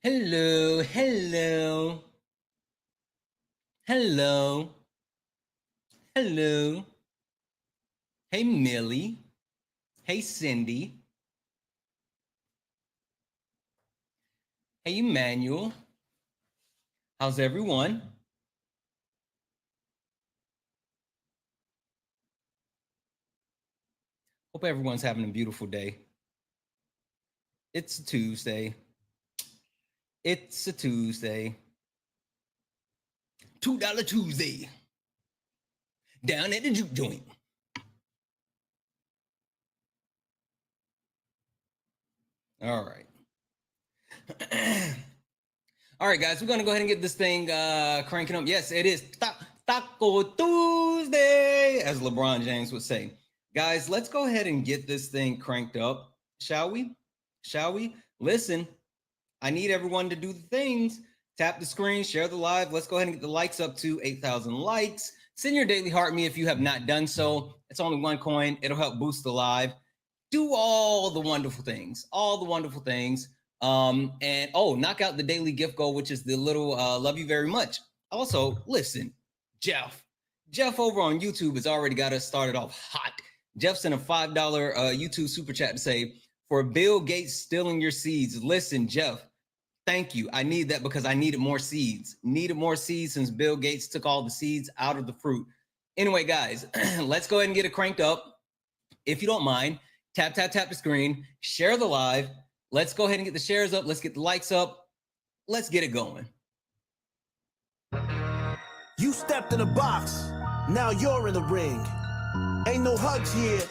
Hello, hello, hello, hello. Hey, Millie. Hey, Cindy. Hey, Emmanuel. How's everyone? Hope everyone's having a beautiful day. It's a Tuesday. It's a Tuesday. $2 Tuesday. Down at the juke joint. All right. All right, guys, we're going to go ahead and get this thing cranking up. Yes, it is Taco Tuesday, as LeBron James would say. Guys, let's go ahead and get this thing cranked up, shall we? Shall we? Listen, I need everyone to do the things. Tap the screen, share the live. Let's go ahead and get the likes up to 8,000 likes. Send your daily heart me if you have not done so. It's only one coin. It'll help boost the live. Do all the wonderful things. All the wonderful things. And knock out the daily gift goal, which is the little love you very much. Also, listen, Jeff over on YouTube has already got us started off hot. Jeff sent a $5 YouTube super chat to say, for Bill Gates stealing your seeds. Listen, Jeff, thank you. I need that because I needed more seeds. Needed more seeds since Bill Gates took all the seeds out of the fruit. Anyway, guys, let's go ahead and get it cranked up. If you don't mind, tap the screen, share the live. Let's go ahead and get the shares up. Let's get the likes up. Let's get it going. You stepped in the box. Now you're in the ring. Ain't no hugs here.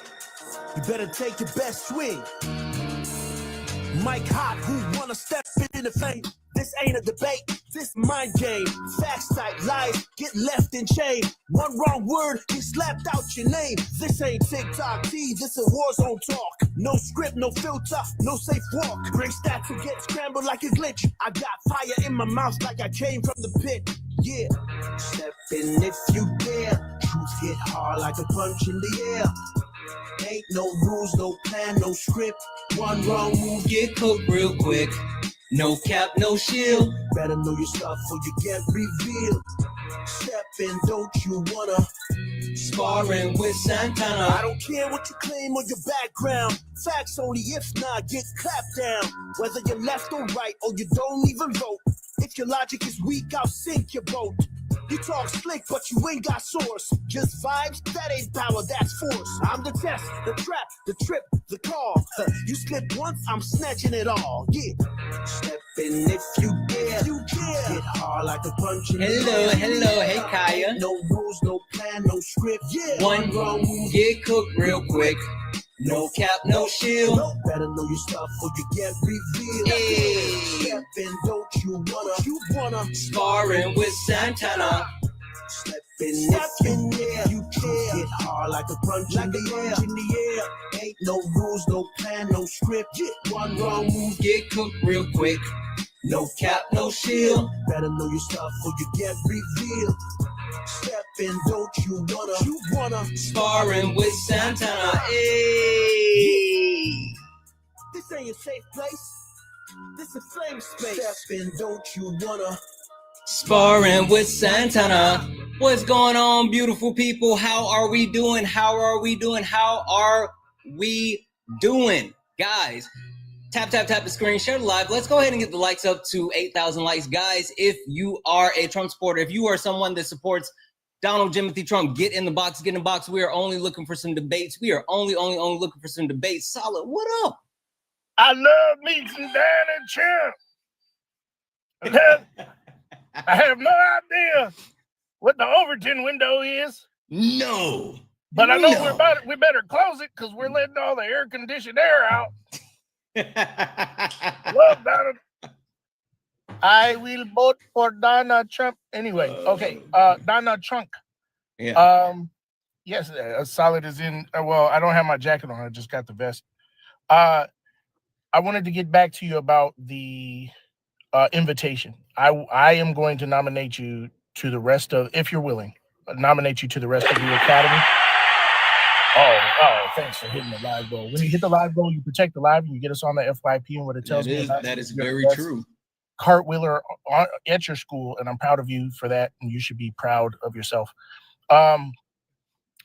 You better take your best swing. Mike Hot, who wanna step in the flame? This ain't a debate, this mind game. Facts type lies, get left in shame. One wrong word, get slapped out your name. This ain't TikTok T, this a war zone talk. No script, no filter, no safe walk. Bring stats and get scrambled like a glitch. I got fire in my mouth like I came from the pit. Yeah, step in if you dare. Truth hit hard like a punch in the air. Ain't no rules, no plan, no script. One wrong move, get cooked real quick. No cap, no shield. Better know your stuff or you get revealed. Step in, don't you wanna? Sparring with Santana. I don't care what you claim or your background. Facts only, if not, get clapped down. Whether you're left or right or you don't even vote. If your logic is weak, I'll sink your boat. You talk slick, but you ain't got source. Just vibes, that ain't power, that's force. I'm the test, the trap, the trip, the call. You slip once, I'm snatching it all. Yeah. Step in if you dare. You dare. Hit hard like a punch in the air. Hello, hey Kaya. No rules, no plan, no script. Yeah. One wrong move, get cooked real quick. No cap, no shield. Better know your stuff or you get revealed. Hey. Step in, don't you wanna? Sparring with Santana. Step in if you dare. You care. Hit hard like a punch in the air. Ain't no rules, no plan, no script. One wrong move, get cooked real quick. No cap, no shield. Better know your stuff or you get revealed. Step in, don't you wanna? Sparring with Santana. Hey. This ain't a safe place. This a flame space. Step in, don't you wanna? Sparring with Santana. What's going on, beautiful people? How are we doing? How are we doing? How are we doing? Guys, tap the screen, share the live. Let's go ahead and get the likes up to 8,000 likes. Guys, if you are a Trump supporter, if you are someone that supports Donald Timothy Trump, get in the box, get in the box. We are only looking for some debates. We are only looking for some debates. Solid, what up? I love me some Donald Trump. I have no idea what the Overton window is. No. But I know we better close it because we're letting all the air-conditioned air out. Love Donald. I will vote for Donald Trump. Anyway, okay. Donald Trump. Yeah. Yes, solid is in. Well, I don't have my jacket on. I just got the vest. I wanted to get back to you about the invitation. I am going to nominate you to the rest of, if you're willing, nominate you to the rest of the academy. Oh, thanks for hitting the live goal. When you hit the live goal, you protect the live and you get us on the FYP and what it tells me. That is very true. cartwheeler at your school, and I'm proud of you for that, and you should be proud of yourself.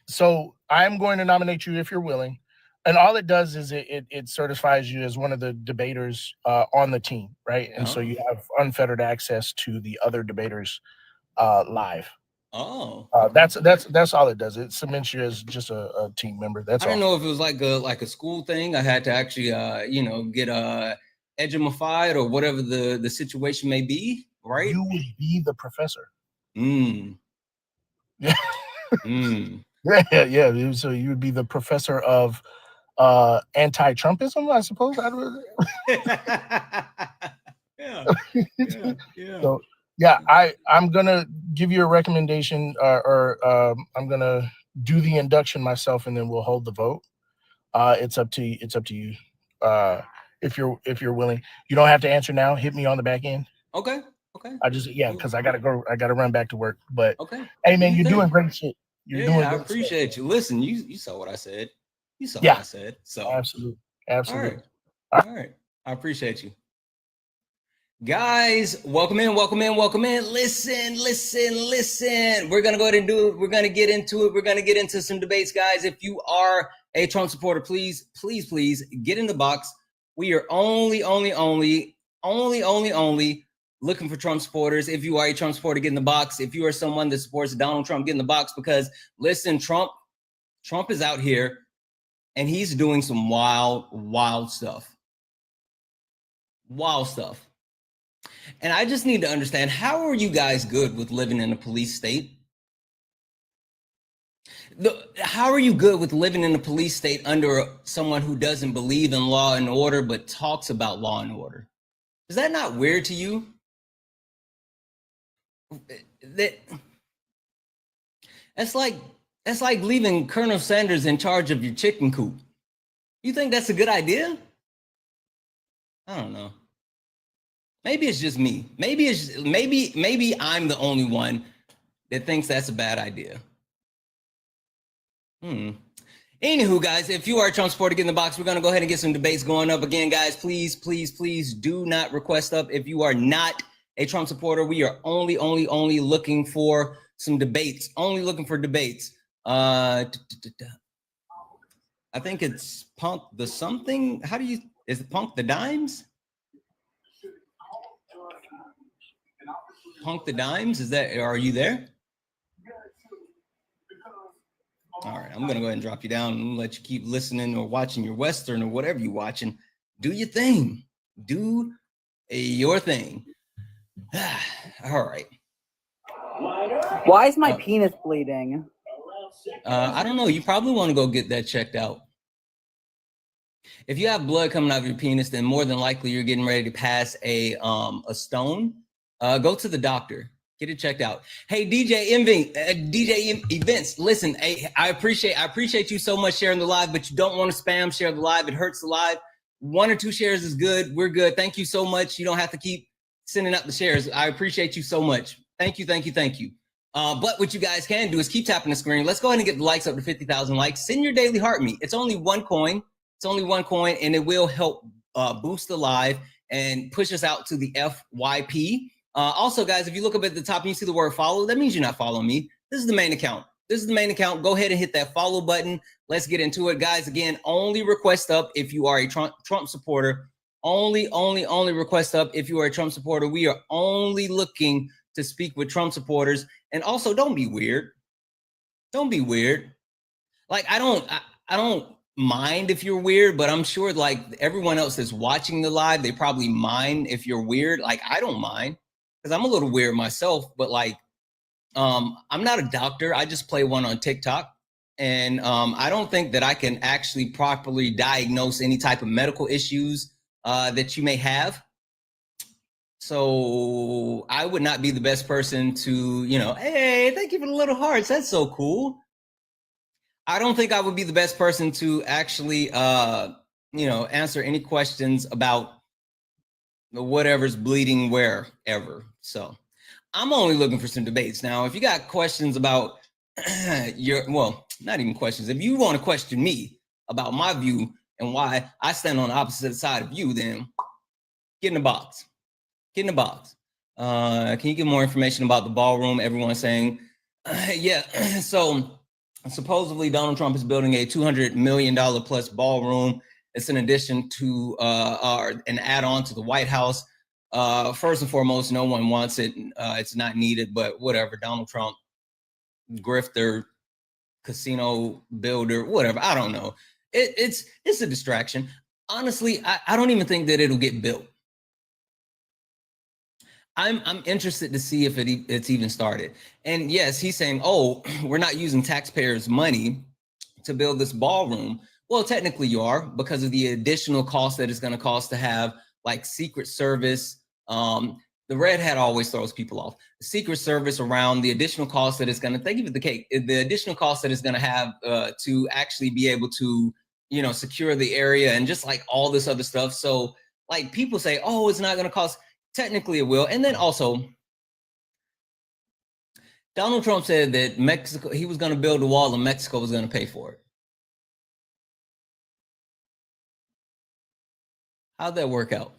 So I'm going to nominate you if you're willing. And all it does is it certifies you as one of the debaters on the team, right? And so you have unfettered access to the other debaters live. That's all it does. It cements you as just a team member. That's all. I don't know if it was like a school thing. I had to actually get edumified or whatever the situation may be, right? You would be the professor. Yeah. Yeah. So you would be the professor of anti-Trumpism, I suppose. Yeah. So yeah, I'm gonna give you a recommendation, or I'm gonna do the induction myself, and then we'll hold the vote. It's up to you. It's up to you. If you're willing, you don't have to answer now. Hit me on the back end. Okay. Because I gotta go. I gotta run back to work. But okay. Hey man, you're doing great shit. I appreciate you. Listen, you saw what I said. You saw what I said. So absolutely. All right. I appreciate you. Guys, welcome in. Listen. We're gonna go ahead and do it. We're gonna get into it. We're gonna get into some debates, guys. If you are a Trump supporter, please get in the box. We are only looking for Trump supporters. If you are a Trump supporter, get in the box. If you are someone that supports Donald Trump, get in the box, because listen, Trump is out here and he's doing some wild stuff. And I just need to understand, how are you guys good with living in a police state? How are you good with living in a police state under someone who doesn't believe in law and order but talks about law and order? Is that not weird to you? That's like leaving Colonel Sanders in charge of your chicken coop. You think that's a good idea? I don't know. Maybe it's just me. Maybe I'm the only one that thinks that's a bad idea. Anywho, guys, if you are a Trump supporter, get in the box. We're going to go ahead and get some debates going up. Again, guys, please do not request up. If you are not a Trump supporter, we are only looking for some debates. Only looking for debates. I think it's Punk the something. Is it Punk the Dimes? Punk the Dimes? Are you there? All right, I'm gonna go ahead and drop you down and let you keep listening or watching your Western or whatever you're watching. Do your thing. Do your thing. All right. Why is my penis bleeding? I don't know. You probably want to go get that checked out. If you have blood coming out of your penis, then more than likely you're getting ready to pass a stone. Go to the doctor. Get it checked out. Hey, DJ Events, listen, hey, I appreciate you so much sharing the live, but you don't want to spam share the live. It hurts the live. 1 or 2 shares is good. We're good. Thank you so much. You don't have to keep sending out the shares. I appreciate you so much. Thank you. But what you guys can do is keep tapping the screen. Let's go ahead and get the likes up to 50,000 likes. Send your daily heart meat. It's only 1 coin. And it will help boost the live and push us out to the FYP. Also, guys, if you look up at the top and you see the word follow, that means you're not following me. This is the main account. Go ahead and hit that follow button. Let's get into it, guys. Again, only request up if you are a Trump supporter. Only request up if you are a Trump supporter. We are only looking to speak with Trump supporters. And also, don't be weird. Like, I don't mind if you're weird, but I'm sure like everyone else that's watching the live, they probably mind if you're weird. Like, I don't mind, because I'm a little weird myself, but like, I'm not a doctor. I just play one on TikTok. And I don't think that I can actually properly diagnose any type of medical issues that you may have. So I would not be the best person to, hey, thank you for the little hearts. That's so cool. I don't think I would be the best person to actually, answer any questions about whatever's bleeding wherever. So I'm only looking for some debates. Now, if you got questions about not even questions. If you want to question me about my view and why I stand on the opposite side of you, then get in the box. Get in the box. Can you give more information about the ballroom? Everyone's saying, yeah. So supposedly Donald Trump is building a $200 million plus ballroom. It's an addition to an add-on to the White House. First and foremost, no one wants it. It's not needed, but whatever. Donald Trump, grifter, casino builder, whatever. I don't know. It's a distraction. Honestly, I don't even think that it'll get built. I'm interested to see if it's even started. And yes, he's saying, oh, we're not using taxpayers' money to build this ballroom. Well, technically you are, because of the additional cost that it's going to cost to have like Secret Service. The red hat always throws people off. The Secret Service around the additional cost that it's going to, thank you for the cake, the additional cost that it's going to have to actually be able to, you know, secure the area and just like all this other stuff. So like people say, oh, it's not going to cost. Technically it will. And then also, Donald Trump said that Mexico, he was going to build a wall and Mexico was going to pay for it. How'd that work out?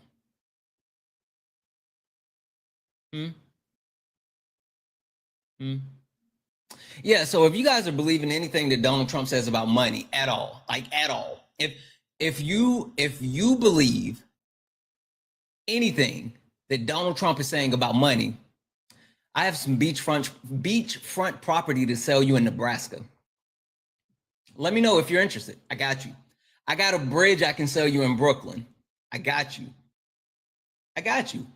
Yeah, so if you guys are believing anything that Donald Trump says about money at all, like at all, if you believe anything that Donald Trump is saying about money, I have some beachfront property to sell you in Nebraska. Let me know if you're interested. I got you. I got a bridge I can sell you in Brooklyn. I got you. I got you.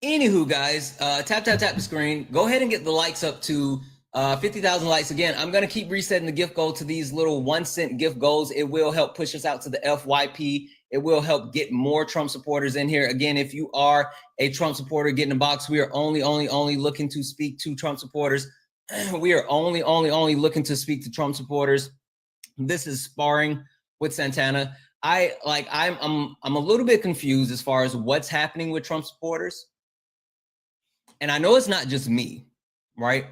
Anywho, guys, tap the screen. Go ahead and get the likes up to 50,000 likes. Again, I'm going to keep resetting the gift goal to these little 1-cent gift goals. It will help push us out to the FYP. It will help get more Trump supporters in here. Again, if you are a Trump supporter, get in the box. We are only looking to speak to Trump supporters. We are only looking to speak to Trump supporters. This is Sparring with Santana. I'm a little bit confused as far as what's happening with Trump supporters. And I know it's not just me, right?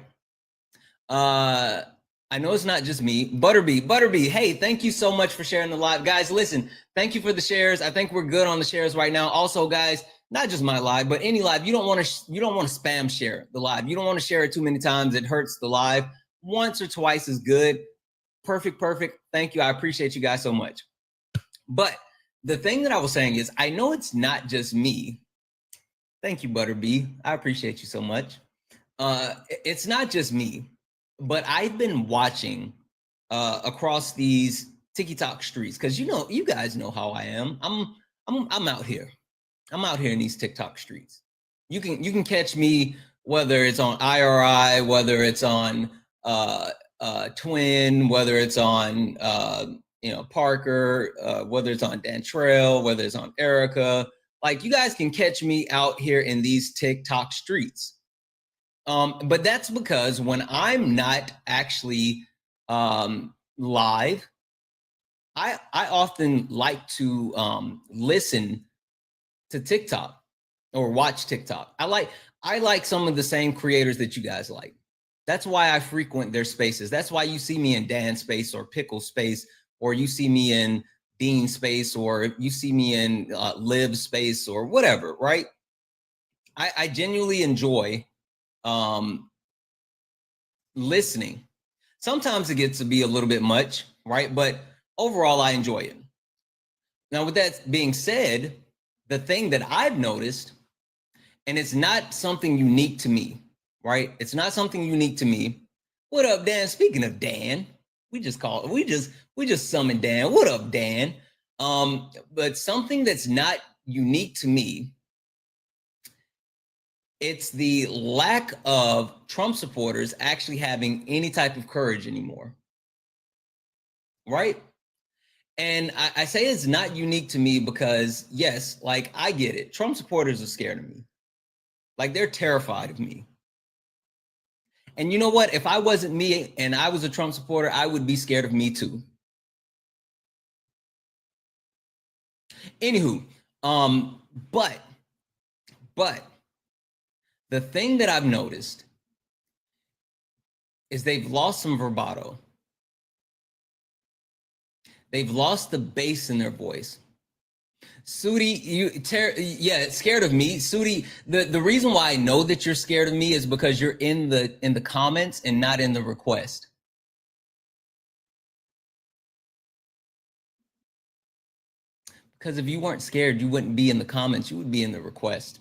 I know it's not just me. Butterby, hey, thank you so much for sharing the live. Guys, listen, thank you for the shares. I think we're good on the shares right now. Also, guys, not just my live, but any live, you don't want to spam share the live. You don't want to share it too many times. It hurts the live. Once or twice is good. Perfect. Thank you. I appreciate you guys so much. But the thing that I was saying is, I know it's not just me. Thank you, Butterby. I appreciate you so much. It's not just me, but I've been watching across these TikTok streets, because you guys know how I am. I'm out here. I'm out here in these TikTok streets. You can catch me whether it's on IRI, whether it's on Twin, whether it's on Parker, whether it's on Dantrell, whether it's on Erica. Like, you guys can catch me out here in these TikTok streets. But that's because when I'm not actually live, I often like to listen to TikTok or watch TikTok. I like some of the same creators that you guys like. That's why I frequent their spaces. That's why you see me in Dan's space or Pickle space, or you see me in Bean space, or you see me in Live space, or whatever, right? I genuinely enjoy listening. Sometimes it gets to be a little bit much, right? But overall, I enjoy it. Now, with that being said, the thing that I've noticed, and it's not something unique to me, right? It's not something unique to me. What up, Dan? Speaking of Dan, we just summoned Dan. What up, Dan? But something that's not unique to me, it's the lack of Trump supporters actually having any type of courage anymore, right? And I say it's not unique to me because, yes, like, I get it. Trump supporters are scared of me. Like, they're terrified of me. And you know what? If I wasn't me and I was a Trump supporter, I would be scared of me too. Anywho, but the thing that I've noticed is they've lost some bravado. They've lost the bass in their voice. Sudi, yeah, scared of me. Sudi, the reason why I know that you're scared of me is because you're in the comments and not in the request. Because if you weren't scared, you wouldn't be in the comments. You would be in the request.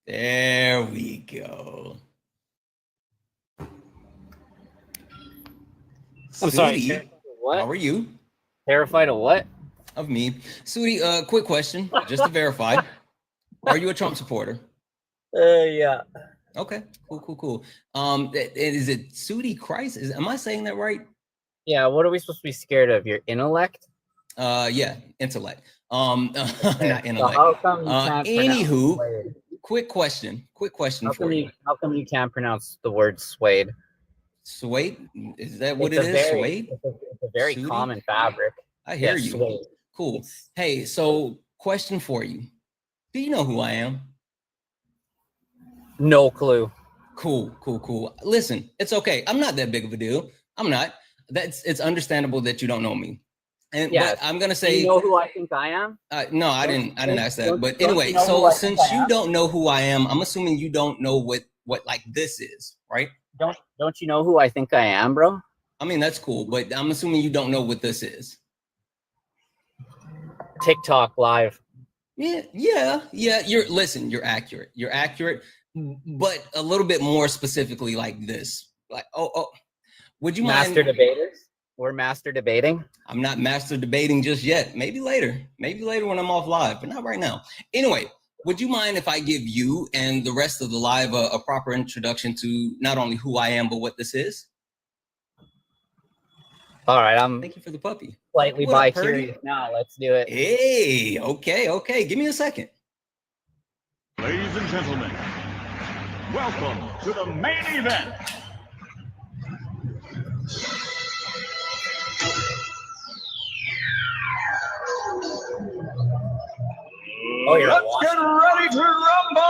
There we go. I'm sorry. Sudi, What? how are you? Terrified of what? Of me. Sudi, quick question, just to verify. Are you a Trump supporter? Yeah. Okay, cool. Is it Sudi Christ? Am I saying that right? Yeah, what are we supposed to be scared of? Your intellect? Yeah, intellect. Not intellect. So how come you can't Anywho, pronounce quick question for you. How come you can't pronounce the word suede? Suede? Is that what It's it a is? very, Suede? it's a very Sudi? common fabric. I hear Yeah, you. suede. Cool. Hey, so question for you. Do you know who I am? No clue. Cool. Listen, it's okay. I'm not that big of a deal. I'm not. It's understandable that you don't know me. And Yeah, but I'm gonna Do say you know who I think I am? no, I didn't ask that. But don't anyway, you know who so I think since I you am? don't know who I am, I'm assuming you don't know what like this is, right? Don't you know who I think I am, bro? I mean, that's cool, but I'm assuming you don't know what this is. TikTok live. Yeah. You're accurate, but a little bit more specifically like this. Like, would you mind? Master debaters? We're master debating. I'm not master debating just yet. Maybe later when I'm off live, but not right now. Anyway, would you mind if I give you and the rest of the live a proper introduction to not only who I am, but what this is? All right, Thank you for the puppy. slightly What up, bi-curious now. Let's do it. Hey, okay. Give me a second. Ladies and gentlemen, welcome to the main event. Oh, you're Let's get ready to rumble!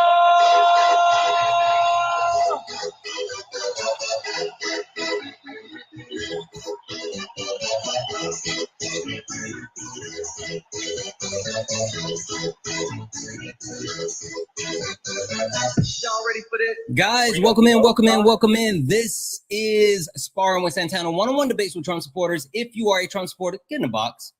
Y'all ready for this? Guys, welcome in. This is Sparring with Santana, one-on-one debates with Trump supporters. If you are a Trump supporter, get in the box.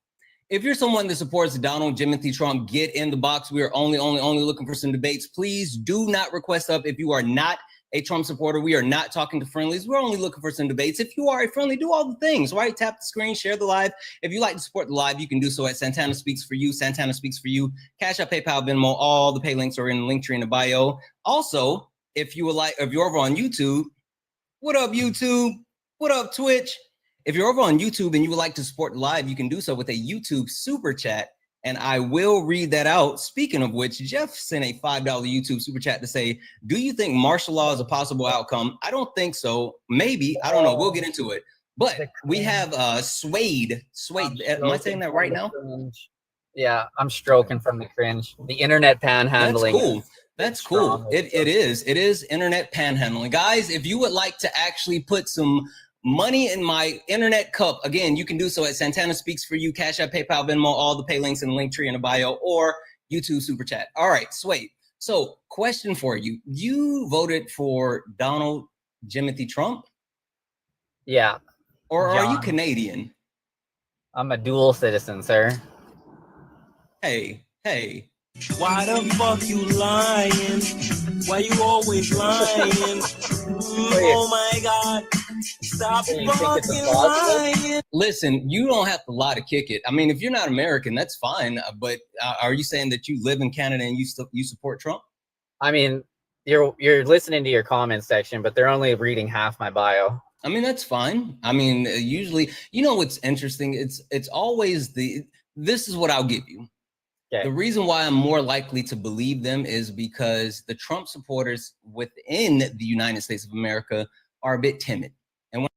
If you're someone that supports Donald Timothy Trump, get in the box. We are only looking for some debates. Please do not request up if you are not a Trump supporter. We are not talking to friendlies. We're only looking for some debates. If you are a friendly, do all the things, right? Tap the screen, share the live. If you like to support the live, you can do so at Santana Speaks For You. Santana Speaks For You. Cash App, PayPal, Venmo, all the pay links are in the link tree in the bio. Also, if you're over on YouTube, what up, YouTube? What up, Twitch? If you're over on YouTube and you would like to support live, you can do so with a YouTube super chat, and I will read that out. Speaking of which, Jeff sent a $5 YouTube super chat to say, do you think martial law is a possible outcome? I don't think so. Maybe. I don't know. We'll get into it. But we have Suede. Am I saying that right now? Yeah, I'm stroking from the cringe. The internet panhandling. That's cool. It is internet panhandling. Guys, if you would like to actually put some money in my internet cup, again, you can do so at Santana Speaks For You, Cash App, PayPal, Venmo, all the pay links in the link tree in the bio, or YouTube super chat. All right, Swade. So, question for you. You voted for Donald Timothy Trump? Yeah. Or are you Canadian? I'm a dual citizen, sir. Hey. Why the fuck you lying? Why you always lying? Oh my God. Stop fucking lying. Listen, you don't have to lie to kick it. I mean, if you're not American, that's fine. But are you saying that you live in Canada and you support Trump? I mean, you're listening to your comment section, but they're only reading half my bio. I mean, that's fine. I mean, usually, you know what's interesting? It's always this is what I'll give you. Okay. The reason why I'm more likely to believe them is because the Trump supporters within the United States of America are a bit timid. And when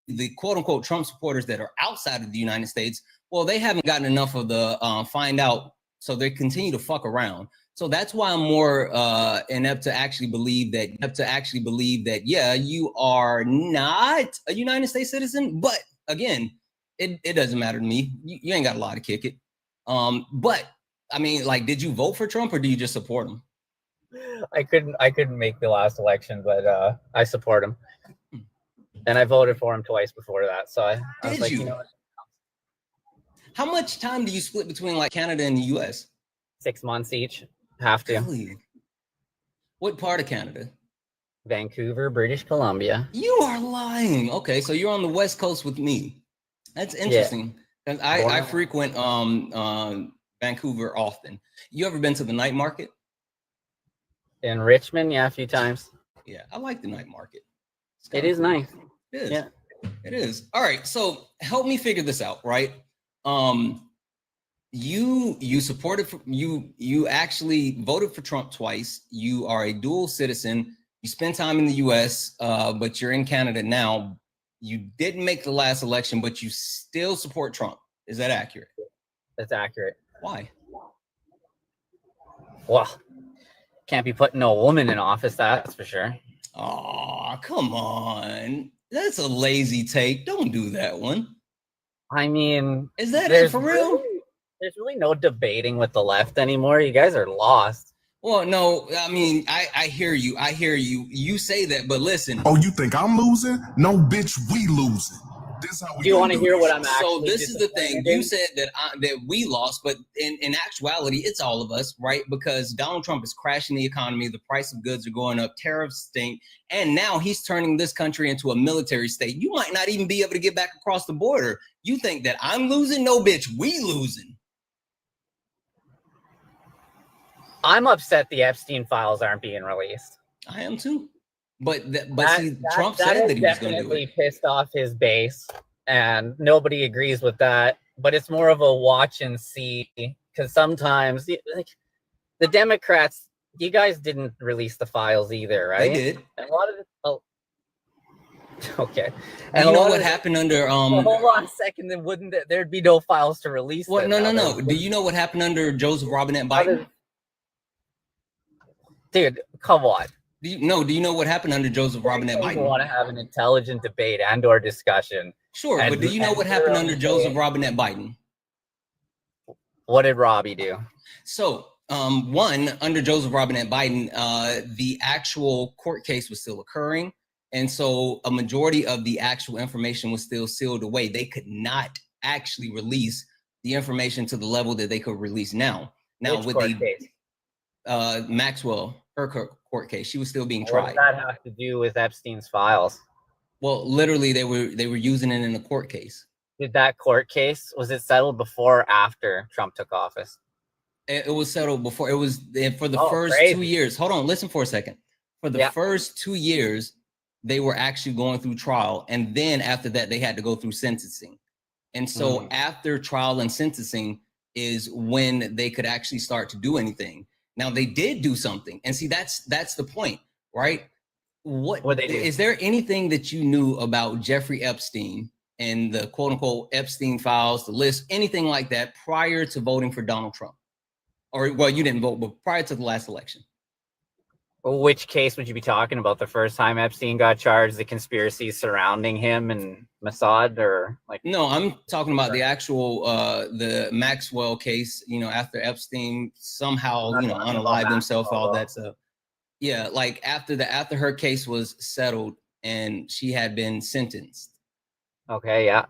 the quote unquote Trump supporters that are outside of the United States, well, they haven't gotten enough of the find out. So they continue to fuck around. So that's why I'm more inept to actually believe that, yeah, you are not a United States citizen. But again, it doesn't matter to me. You ain't got a lot to kick it. But I mean, like, did you vote for Trump or do you just support him? I couldn't make the last election, but I support him. And I voted for him twice before that. So I was Did like, you? you know what? How much time do you split between like Canada and the US? 6 months each. Have to. Really? What part of Canada? Vancouver, British Columbia. You are lying. Okay, so you're on the West Coast with me. That's interesting. Because I frequent Vancouver often. You ever been to the night market? In Richmond, yeah, a few times. Yeah, I like the night market. It is nice. It is. Yeah. It is. All right, so help me figure this out, right? You supported you actually voted for Trump twice. You are a dual citizen. You spend time in the US, but you're in Canada now. You didn't make the last election, but you still support Trump. Is that accurate? That's accurate. Why? Well, can't be putting no woman in office, that's for sure. Oh, come on. That's a lazy take. Don't do that one. I mean, Is that it for real? There's really no debating with the left anymore. You guys are lost. Well, no, I mean, I hear you. I hear you. You say that, but listen. Oh, you think I'm losing? No, bitch, we losing. This how we Do you want to hear what I'm actually So this is the thing. You said that that we lost, but in actuality, it's all of us, right? Because Donald Trump is crashing the economy. The price of goods are going up. Tariffs stink. And now he's turning this country into a military state. You might not even be able to get back across the border. You think that I'm losing? No, bitch, we losing. I'm upset the Epstein files aren't being released. I am too. But Trump said that he was going to do it. Pissed off his base, and nobody agrees with that. But it's more of a watch and see, because sometimes, like, the Democrats, you guys didn't release the files either, right? They did. And a lot of okay. And you know what happened under well, hold on a second. Then wouldn't there'd be no files to release? Well, no. Do you know what happened under Joseph Robinette Biden? Dude, come on. Do you know what happened under Joseph Robinette Biden? You want to have an intelligent debate and/or discussion. Sure, but do you know what happened under Joseph Robinette Biden? What did Robbie do? So, under Joseph Robinette Biden, the actual court case was still occurring. And so a majority of the actual information was still sealed away. They could not actually release the information to the level that they could release now. Now, Which with court the case? Maxwell, her court case, she was still being tried. What does that have to do with Epstein's files? Well, literally, they were using it in a court case. Did that court case, was it settled before or after Trump took office? It was settled before. It was for the first crazy. 2 years. Hold on, listen for a second. For the first 2 years, they were actually going through trial, and then after that, they had to go through sentencing. And so after trial and sentencing is when they could actually start to do anything. Now they did do something, and see that's the point, right? What they do? Is there anything that you knew about Jeffrey Epstein and the quote unquote Epstein files, the list, anything like that prior to voting for Donald Trump? Or well, you didn't vote, but prior to the last election. Which case would you be talking about? The first time Epstein got charged, the conspiracies surrounding him and Mossad, or like? No, I'm talking about the actual the Maxwell case. You know, after Epstein somehow unalived himself, all that stuff. Yeah, like after her case was settled and she had been sentenced. Okay, yeah.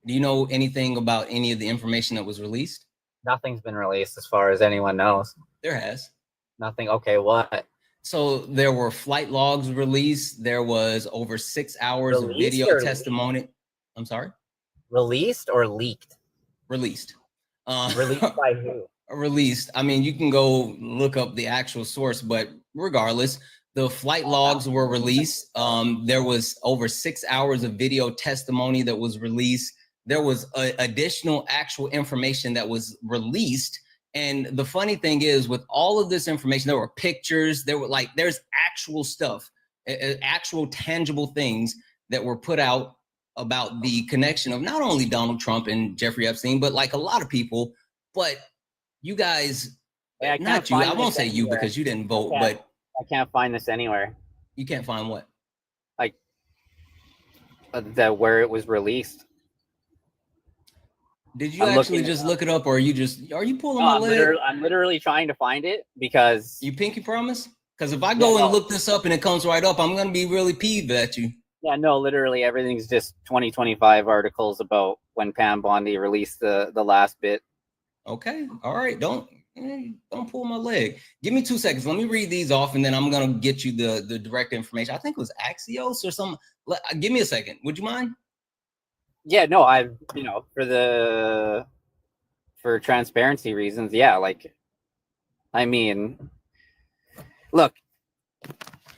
Do you know anything about any of the information that was released? Nothing's been released as far as anyone knows. There has. Nothing. Okay, what? So there were flight logs released. There was over 6 hours of video testimony. Leaked? I'm sorry? Released or leaked? Released. Released by who? Released. I mean, you can go look up the actual source, but regardless, the flight logs were released. There was over 6 hours of video testimony that was released. There was additional actual information that was released. And the funny thing is, with all of this information, there were pictures, there's actual stuff, actual tangible things that were put out about the connection of not only Donald Trump and Jeffrey Epstein, but like a lot of people. But you guys Yeah, I can't not you. find I won't this say you anywhere. because you didn't vote, Yeah. but I can't find this anywhere. you can't find what? Like where it was released. Did you I'm actually looking it just up. look it up, or are you pulling No, my leg? I'm literally trying to find it because You pinky promise? Because if I go and look this up and it comes right up, I'm gonna be really peeved at you. yeah, no, literally everything's just 2025 articles about when Pam Bondi released the last bit. Okay, all right. Don't pull my leg. Give me 2 seconds. Let me read these off, and then I'm gonna get you the direct information. I think it was Axios or something. Give me a second. Would you mind? Yeah, no, for transparency reasons, yeah, like, I mean, look.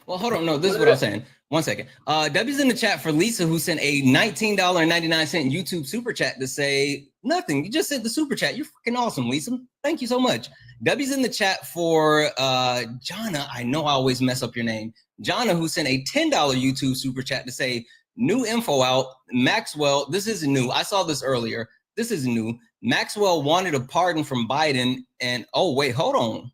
Well, hold on. No, this is what I'm saying. 1 second. W's in the chat for Lisa, who sent a $19.99 YouTube super chat to say nothing. You just sent the super chat. You're freaking awesome, Lisa. Thank you so much. W's in the chat for Jonna. I know I always mess up your name. Jonna, who sent a $10 YouTube super chat to say new info out. Maxwell, this isn't new. I saw this earlier. This is new. Maxwell wanted a pardon from Biden, and oh wait, hold on.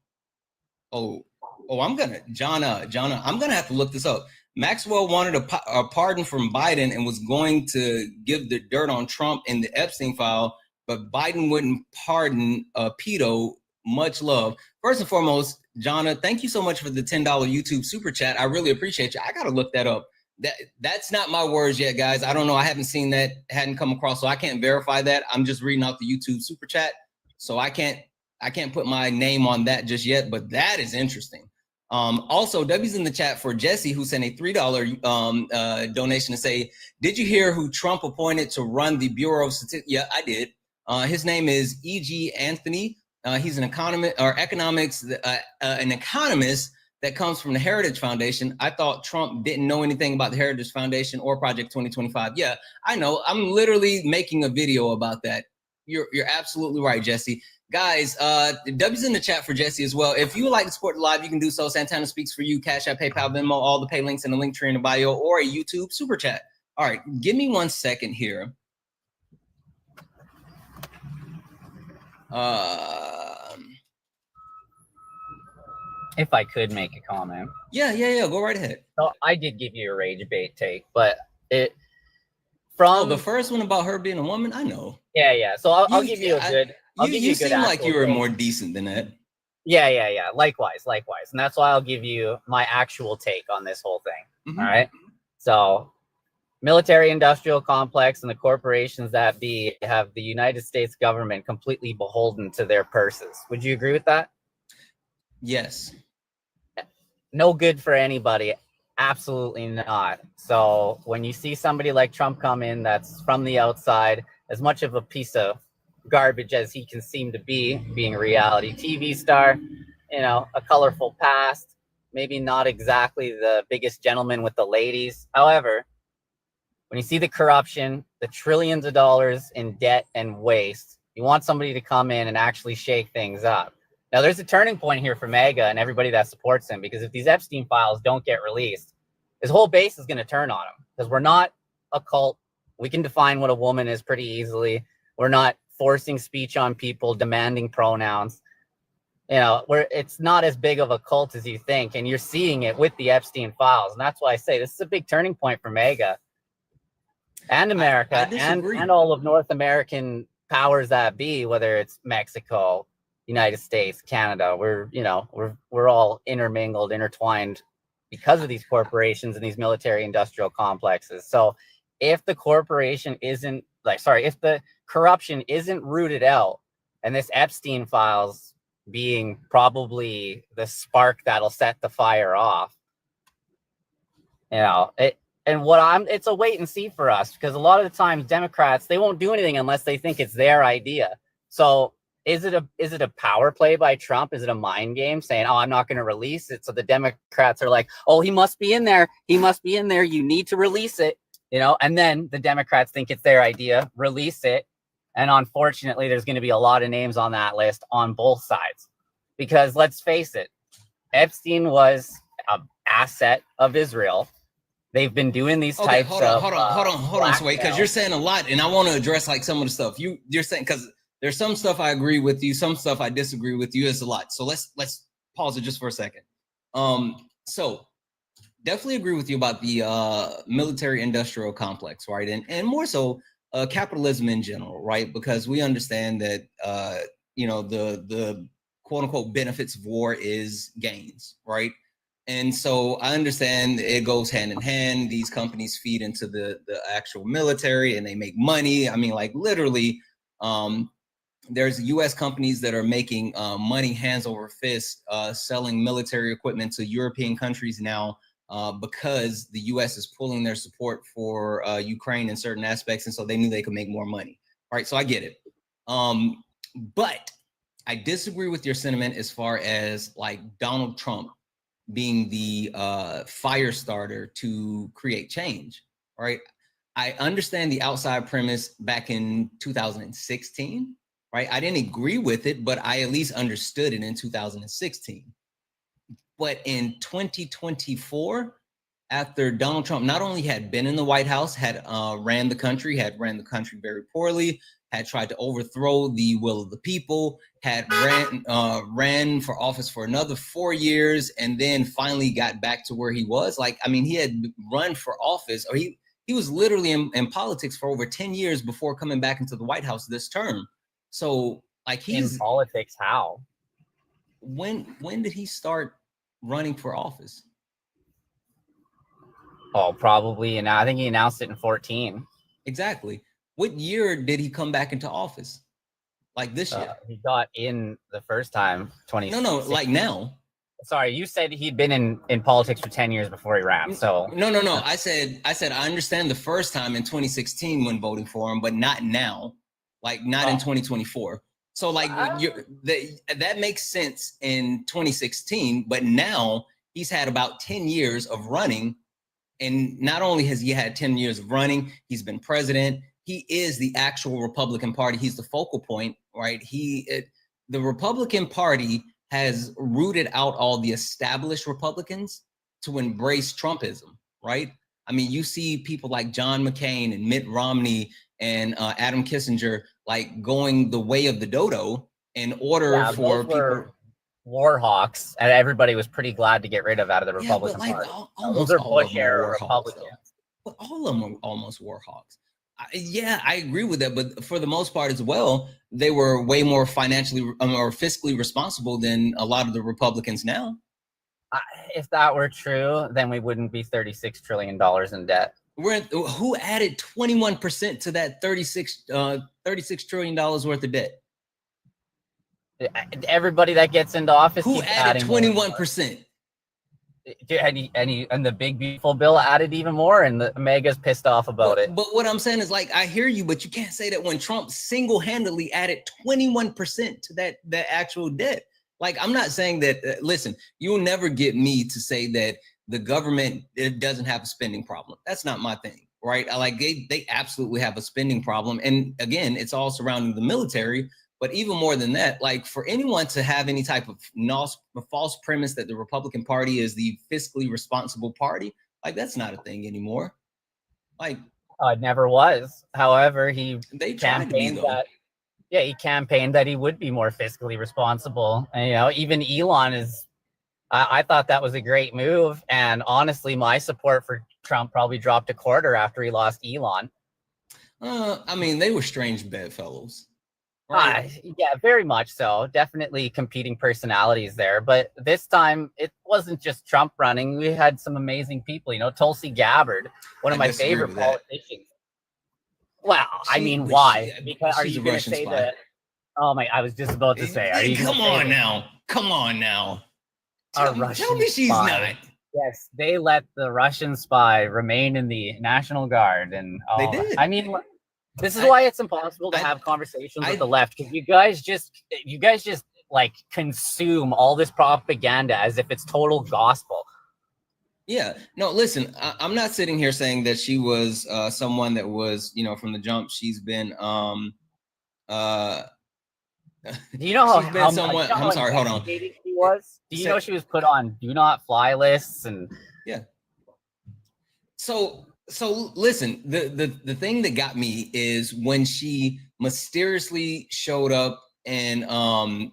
Oh, I'm gonna Jonna. I'm gonna have to look this up. Maxwell wanted a pardon from Biden and was going to give the dirt on Trump in the Epstein file, but Biden wouldn't pardon pedo. Much love. First and foremost, Jonna, thank you so much for the $10 YouTube super chat. I really appreciate you. I gotta look that up. That's not my words yet, guys. I don't know. I haven't seen that, hadn't come across, so I can't verify that. I'm just reading out the YouTube super chat, so I can't put my name on that just yet. But that is interesting. Also, W's in the chat for Jesse, who sent a $3 donation to say, did you hear who Trump appointed to run the Bureau of Statistics? Yeah, I did. His name is E.G. Anthony. He's an economist an economist that comes from the Heritage Foundation. I thought Trump didn't know anything about the Heritage Foundation or Project 2025. Yeah, I know. I'm literally making a video about that. You're absolutely right, Jesse. Guys, W's in the chat for Jesse as well. If you would like to support the live, you can do so. Santana Speaks for You, Cash App, PayPal, Venmo, all the pay links in the link tree in the bio, or a YouTube super chat. All right, give me 1 second here. If I could make a comment. Yeah, go right ahead. So I did give you a rage bait take, but the first one about her being a woman, I know. Yeah. So I'll give you a good. You seem like you were more decent than that. Yeah. Likewise. And that's why I'll give you my actual take on this whole thing. Mm-hmm. All right. So military industrial complex and the corporations that be have the United States government completely beholden to their purses. Would you agree with that? Yes. No good for anybody. Absolutely not. So when you see somebody like Trump come in that's from the outside, as much of a piece of garbage as he can seem to be, being a reality TV star, a colorful past, maybe not exactly the biggest gentleman with the ladies. However, when you see the corruption, the trillions of dollars in debt and waste, you want somebody to come in and actually shake things up. Now, there's a turning point here for MAGA and everybody that supports him, because if these Epstein files don't get released, his whole base is going to turn on him, because we're not a cult. We can define what a woman is pretty easily. We're not forcing speech on people, demanding pronouns. It's not as big of a cult as you think, and you're seeing it with the Epstein files. And that's why I say this is a big turning point for MAGA and America and all of North American powers that be, whether it's Mexico, United States, Canada. We're all intermingled, intertwined because of these corporations and these military industrial complexes. So if the if the corruption isn't rooted out, and this Epstein files being probably the spark that'll set the fire off, it's a wait and see for us, because a lot of the times Democrats, they won't do anything unless they think it's their idea. So is it a power play by Trump? Is it a mind game saying, oh, I'm not going to release it? So the Democrats are like, oh, he must be in there. He must be in there. You need to release it, and then the Democrats think it's their idea, release it. And unfortunately, there's going to be a lot of names on that list on both sides, because let's face it, Epstein was an asset of Israel. They've been doing these types of... Hold on, Sway, because you're saying a lot, and I want to address like some of the stuff you're saying, because There's some stuff I agree with you, some stuff I disagree with you. It's a lot. So let's pause it just for a second. So definitely agree with you about the military industrial complex, right? And more so capitalism in general, right? Because we understand that the quote unquote benefits of war is gains, right? And so I understand it goes hand in hand. These companies feed into the actual military and they make money. I mean, like literally, there's U.S. companies that are making money hands over fist, selling military equipment to European countries now because the U.S. is pulling their support for Ukraine in certain aspects, and so they knew they could make more money. All right, so I get it. But I disagree with your sentiment as far as like Donald Trump being the fire starter to create change. All right, I understand the outside premise back in 2016. Right, I didn't agree with it, but I at least understood it in 2016. But in 2024, after Donald Trump not only had been in the White House, had ran the country very poorly, had tried to overthrow the will of the people, had ran for office for another 4 years, and then finally got back to where he was. Like, I mean, he had run for office, or he was literally in politics for over 10 years before coming back into the White House this term. So, like, he's in politics. How? When did he start running for office? Oh, probably. And I think he announced it in 2014. Exactly. What year did he come back into office? Like this year? He got in the first time. 20. No, like now. Sorry, you said he'd been in politics for 10 years before he ran. So no. I said I understand the first time in 2016 when voting for him, but not now. Like not in 2024. So like that makes sense in 2016, but now he's had about 10 years of running. And not only has he had 10 years of running, he's been president. He is the actual Republican Party. He's the focal point, right? The Republican Party has rooted out all the established Republicans to embrace Trumpism, right? I mean, you see people like John McCain and Mitt Romney and Adam Kissinger like going the way of the dodo in order for people. War hawks, and everybody was pretty glad to get rid of out of the Republican Party. Those are Bush era Republicans. But all of them are almost war hawks. Yeah, I agree with that. But for the most part as well, they were way more financially or fiscally responsible than a lot of the Republicans now. If that were true, then we wouldn't be $36 trillion in debt. Who added 21% to that $36 trillion worth of debt? Everybody that gets into office. Who added 21%? And the big beautiful bill added even more, and the MAGA's pissed off about it. But what I'm saying is, like, I hear you, but you can't say that when Trump single-handedly added 21% to that actual debt. Like, I'm not saying that. Listen, you'll never get me to say that the government doesn't have a spending problem. That's not my thing, right? Like they absolutely have a spending problem, and again, it's all surrounding the military. But even more than that, like for anyone to have any type of false premise that the Republican Party is the fiscally responsible party, like that's not a thing anymore. Like it never was. However, he campaigned that. Yeah, he campaigned that he would be more fiscally responsible. And even Elon is. I thought that was a great move, and honestly, my support for Trump probably dropped a quarter after he lost Elon. I mean, they were strange bedfellows. Yeah, very much so. Definitely competing personalities there. But this time, it wasn't just Trump running. We had some amazing people. Tulsi Gabbard, one of my favorite politicians. Well, I mean, why? Because are you going to say that? Oh my! I was just about to say. Are you? Come on now. Tell me she's not. Yes, they let the Russian spy remain in the National Guard, and they did. I mean. This is why it's impossible to have conversations with the left, because you guys just like consume all this propaganda as if it's total gospel. Yeah, no, listen, I'm not sitting here saying that she was someone that was, from the jump. She's been do you know how someone? I'm sorry, hold on. She was? Do you know she was put on do not fly lists and yeah. So So listen, the thing that got me is when she mysteriously showed up and why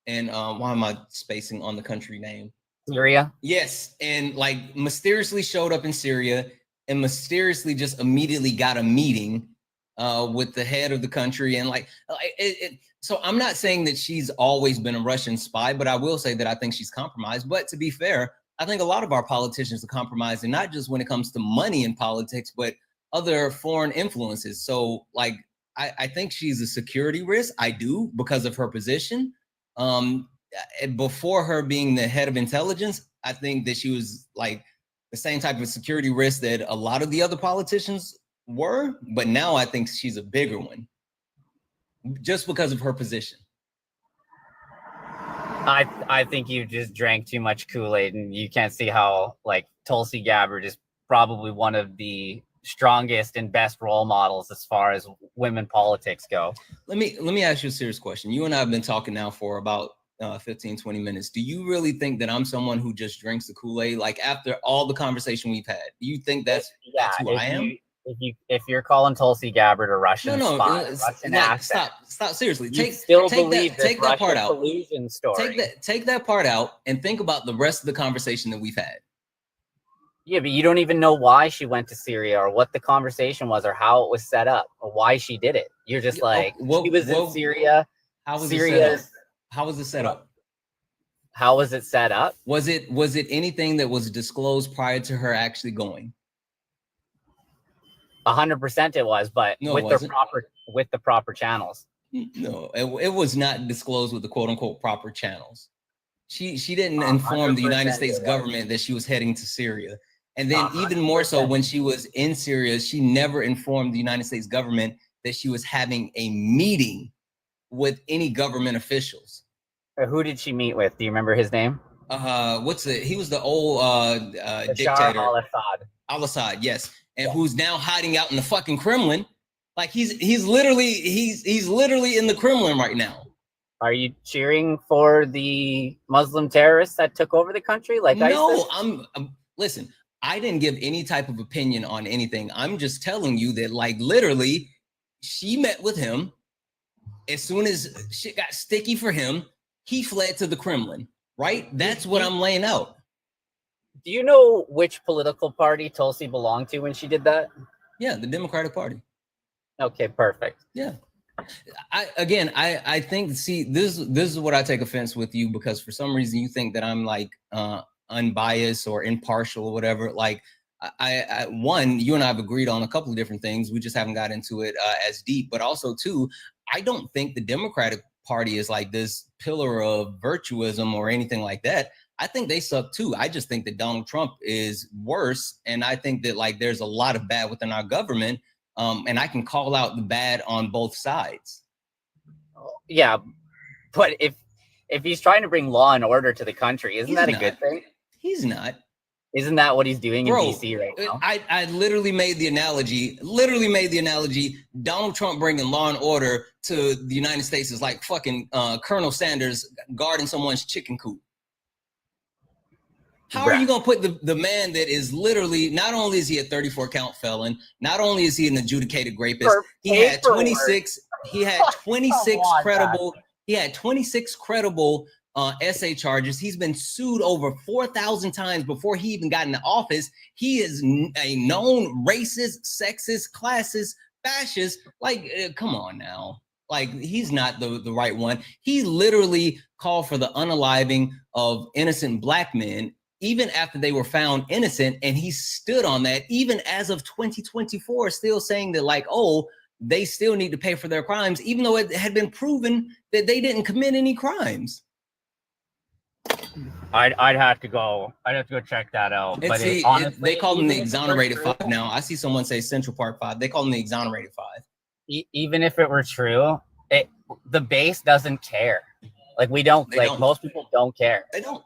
am I spacing on the country name? Syria. Yes, and like mysteriously showed up in Syria and mysteriously just immediately got a meeting with the head of the country and so I'm not saying that she's always been a Russian spy, but I will say that I think she's compromised. But to be fair, I think a lot of our politicians are compromised, and not just when it comes to money in politics, but other foreign influences. So like I think she's a security risk. I do, because of her position. Before her being the head of intelligence, I think that she was like the same type of security risk that a lot of the other politicians were, but now I think she's a bigger one just because of her position. I think you just drank too much Kool-Aid, and you can't see how like Tulsi Gabbard is probably one of the strongest and best role models as far as women politics go. Let me ask you a serious question. You and I have been talking now for about 15, 20 minutes. Do you really think that I'm someone who just drinks the Kool-Aid? Like after all the conversation we've had, do you think that's who I am? If you're calling Tulsi Gabbard a Russian spy, Russian asset, stop. Seriously, take that part out. Collusion story. Take that part out and think about the rest of the conversation that we've had. Yeah, but you don't even know why she went to Syria or what the conversation was or how it was set up or why she did it. You're just like, she was in Syria. How was it set up? How was it set up? Was it anything that was disclosed prior to her actually going? 100% it was, but no, with the proper channels. No, it was not disclosed with the quote unquote proper channels. She didn't inform the United States government that she was heading to Syria. And then even more so, when she was in Syria, she never informed the United States government that she was having a meeting with any government officials. Who did she meet with? Do you remember his name? He was the old dictator. Al-Assad, yes. And who's now hiding out in the fucking Kremlin. Like he's literally in the Kremlin right now. Are you cheering for the Muslim terrorists that took over the country? Like no, ISIS? Listen, I didn't give any type of opinion on anything. I'm just telling you that like literally she met with him. As soon as shit got sticky for him, he fled to the Kremlin, right? That's what I'm laying out. Do you know which political party Tulsi belonged to when she did that? Yeah, the Democratic Party. Okay, perfect. Yeah. I think, see, this is what I take offense with you, because for some reason you think that I'm like unbiased or impartial or whatever. Like one, you and I have agreed on a couple of different things. We just haven't got into it as deep. But also two, I don't think the Democratic Party is like this pillar of virtuism or anything like that. I think they suck too. I just think that Donald Trump is worse. And I think that like there's a lot of bad within our government. And I can call out the bad on both sides. Yeah, but if he's trying to bring law and order to the country, isn't that a good thing? He's not. Isn't that what he's doing in DC right now? I literally made the analogy. Donald Trump bringing law and order to the United States is like fucking Colonel Sanders guarding someone's chicken coop. How are you going to put the man that is literally, not only is he a 34 count felon, not only is he an adjudicated rapist, he had 26 credible essay charges. He's been sued over 4,000 times before he even got into office. He is a known racist, sexist, classist, fascist. Like, come on now. Like, he's not the right one. He literally called for the unaliving of innocent black men, even after they were found innocent, and he stood on that, even as of 2024, still saying that like, oh, they still need to pay for their crimes, even though it had been proven that they didn't commit any crimes. I'd have to go check that out. But honestly, they call them the exonerated five now. I see someone say Central Park 5. They call them the exonerated 5. Even if it were true, the base doesn't care. Like most people don't care. They don't.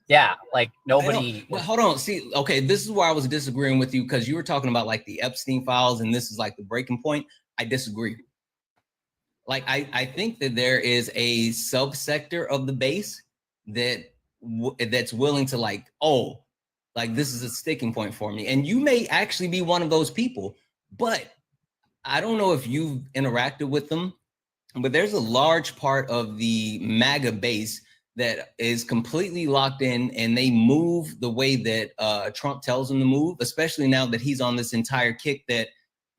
Yeah, like nobody. Well, hold on. See, okay, this is where I was disagreeing with you, because you were talking about like the Epstein files, and this is like the breaking point. I disagree. Like, I think that there is a subsector of the base that's willing to like, oh, Like, this is a sticking point for me. And you may actually be one of those people, but I don't know if you've interacted with them, but there's a large part of the MAGA base that is completely locked in, and they move the way that Trump tells them to move, especially now that he's on this entire kick that,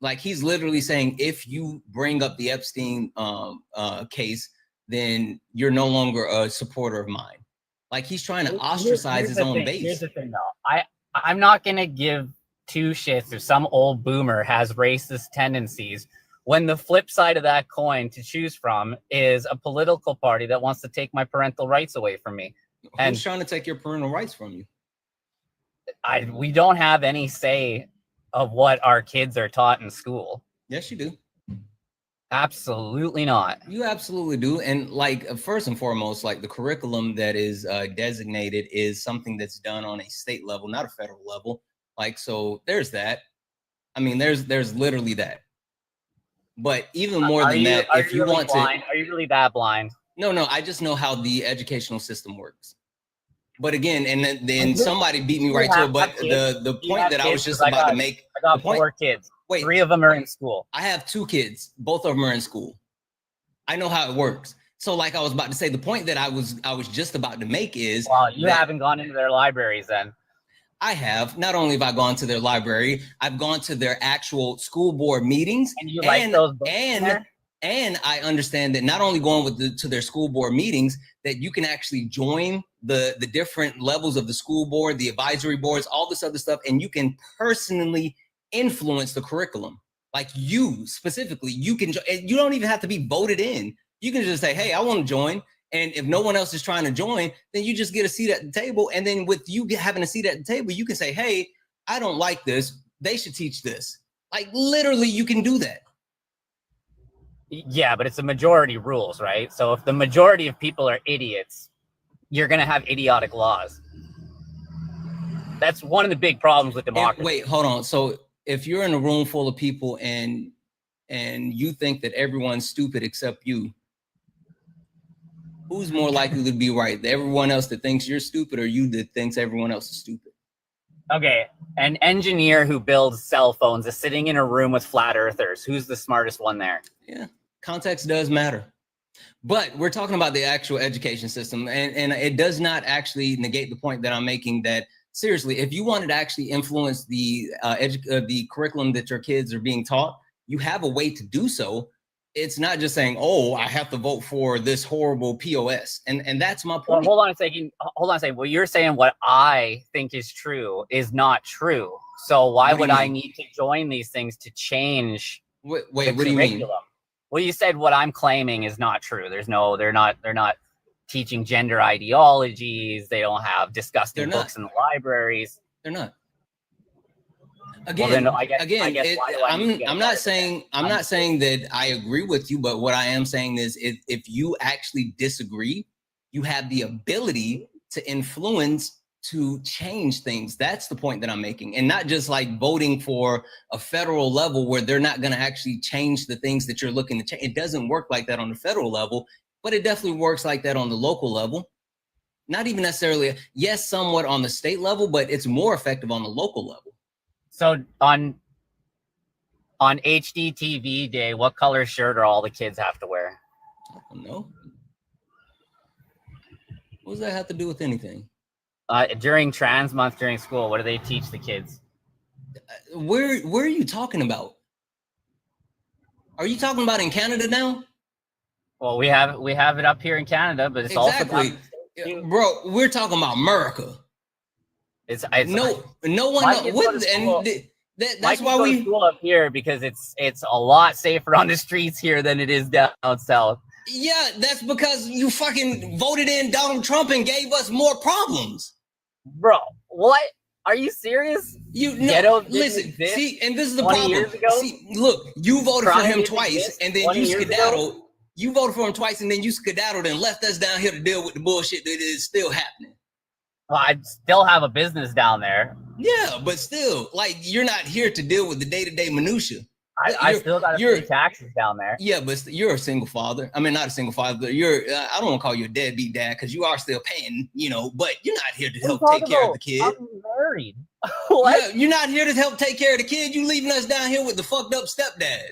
like, he's literally saying, if you bring up the Epstein case, then you're no longer a supporter of mine. Like, he's trying to ostracize his own base. Here's the thing, though. I'm not gonna give two shits if some old boomer has racist tendencies when the flip side of that coin to choose from is a political party that wants to take my parental rights away from me. And who's trying to take your parental rights from you? we don't have any say of what our kids are taught in school. Yes, you do. Absolutely not. You absolutely do. And like, first and foremost, like, the curriculum that is designated is something that's done on a state level, not a federal level. Like, so there's that. I mean, there's literally that. But even more than that, if you want to, are you really that blind? No, I just know how the educational system works. But again, and then somebody beat me right to it. But the point that I was just about to make, I got 4 kids. Wait, 3 of them are in school. I have 2 kids. Both of them are in school. I know how it works. So, like I was about to say, the point that I was just about to make is, well, you haven't gone into their libraries then. I have. Not only have I gone to their library, I've gone to their actual school board meetings. And you like those books in there? And I understand that not only going to their school board meetings, that you can actually join the different levels of the school board, the advisory boards, all this other stuff, and you can personally influence the curriculum. Like, you specifically, you can, and you don't even have to be voted in. You can just say, hey, I want to join. And if no one else is trying to join, then you just get a seat at the table. And then with you having a seat at the table, you can say, hey, I don't like this. They should teach this. Like, literally, you can do that. Yeah, but it's a majority rules, right? So if the majority of people are idiots, you're going to have idiotic laws. That's one of the big problems with democracy. Wait, hold on. So if you're in a room full of people and you think that everyone's stupid except you, who's more likely to be right? Everyone else that thinks you're stupid, or you that thinks everyone else is stupid? Okay, an engineer who builds cell phones is sitting in a room with flat earthers. Who's the smartest one there? Yeah, context does matter. But we're talking about the actual education system, and it does not actually negate the point that I'm making, that seriously, if you wanted to actually influence the curriculum that your kids are being taught, you have a way to do so. It's not just saying, oh, I have to vote for this horrible POS. And that's my point. Well, hold on a second. Well, you're saying what I think is true is not true. So why would I need to join these things to change wait, the what do you curriculum? mean? Well, you said what I'm claiming is not true. They're not teaching gender ideologies. They don't have disgusting books in the libraries. They're not. Again, I'm not saying that I agree with you, but what I am saying is, if you actually disagree, you have the ability to influence, to change things. That's the point that I'm making, and not just like voting for a federal level where they're not going to actually change the things that you're looking to change. It doesn't work like that on the federal level, but it definitely works like that on the local level. Not even necessarily, yes, somewhat on the state level, but it's more effective on the local level. So on HDTV day, what color shirt are all the kids have to wear? I don't know. What does that have to do with anything? During Trans Month during school, what do they teach the kids? Where are you talking about? Are you talking about in Canada now? Well, we have it up here in Canada, but it's also bro. We're talking about America. It's no one. That's why we go school up here, because it's a lot safer on the streets here than it is down south. Yeah, that's because you fucking voted in Donald Trump and gave us more problems. Bro, what? Are you serious? Listen, see, and this is the problem. See, look, you voted for him twice, and then you skedaddled. You voted for him twice, and then you skedaddled and left us down here to deal with the bullshit that is still happening. Well, I still have a business down there. Yeah, but still, like, you're not here to deal with the day-to-day minutia. I still got to pay taxes down there. Yeah, but you're a single father. I mean, not a single father, but you're. I don't want to call you a deadbeat dad because you are still paying. But you're not here to help take care of the kid. I'm married. Yeah, you're not here to help take care of the kid. You leaving us down here with the fucked up stepdad.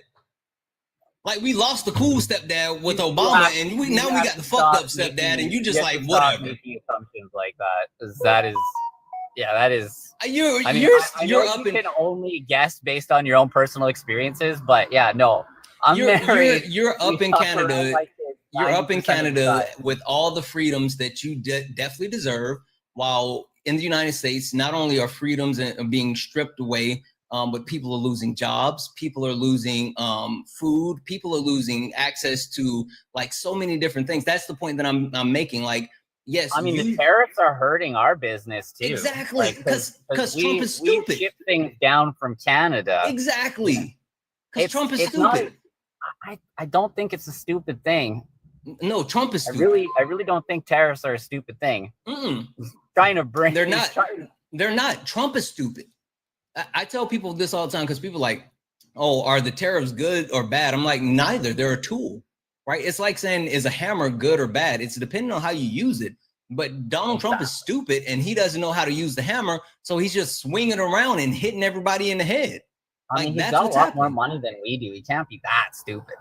Like we lost the cool stepdad with Obama, and now we got the fucked up stepdad, and you just like whatever. Making assumptions like that is that is. You're I up you can only guess based on your own personal experiences, but yeah, no, married. You're up in Canada. You're up in Canada with all the freedoms that you definitely deserve, while in the United States, not only are freedoms being stripped away, but people are losing jobs, people are losing food, people are losing access to like so many different things. That's the point that I'm making. Like, yes, I mean, the tariffs are hurting our business too. Exactly, because Trump is stupid. We ship things down from Canada. Exactly, because Trump is stupid. I don't think it's a stupid thing. No, Trump is stupid. I really don't think tariffs are a stupid thing. Trying to bring. They're not. They're not. Trump is stupid. I tell people this all the time because people are like, oh, are the tariffs good or bad? I'm like, neither. They're a tool, right? It's like saying, is a hammer good or bad? It's depending on how you use it. But Donald Trump is stupid and he doesn't know how to use the hammer. So he's just swinging around and hitting everybody in the head. I mean, he's got a lot more money than we do. He can't be that stupid.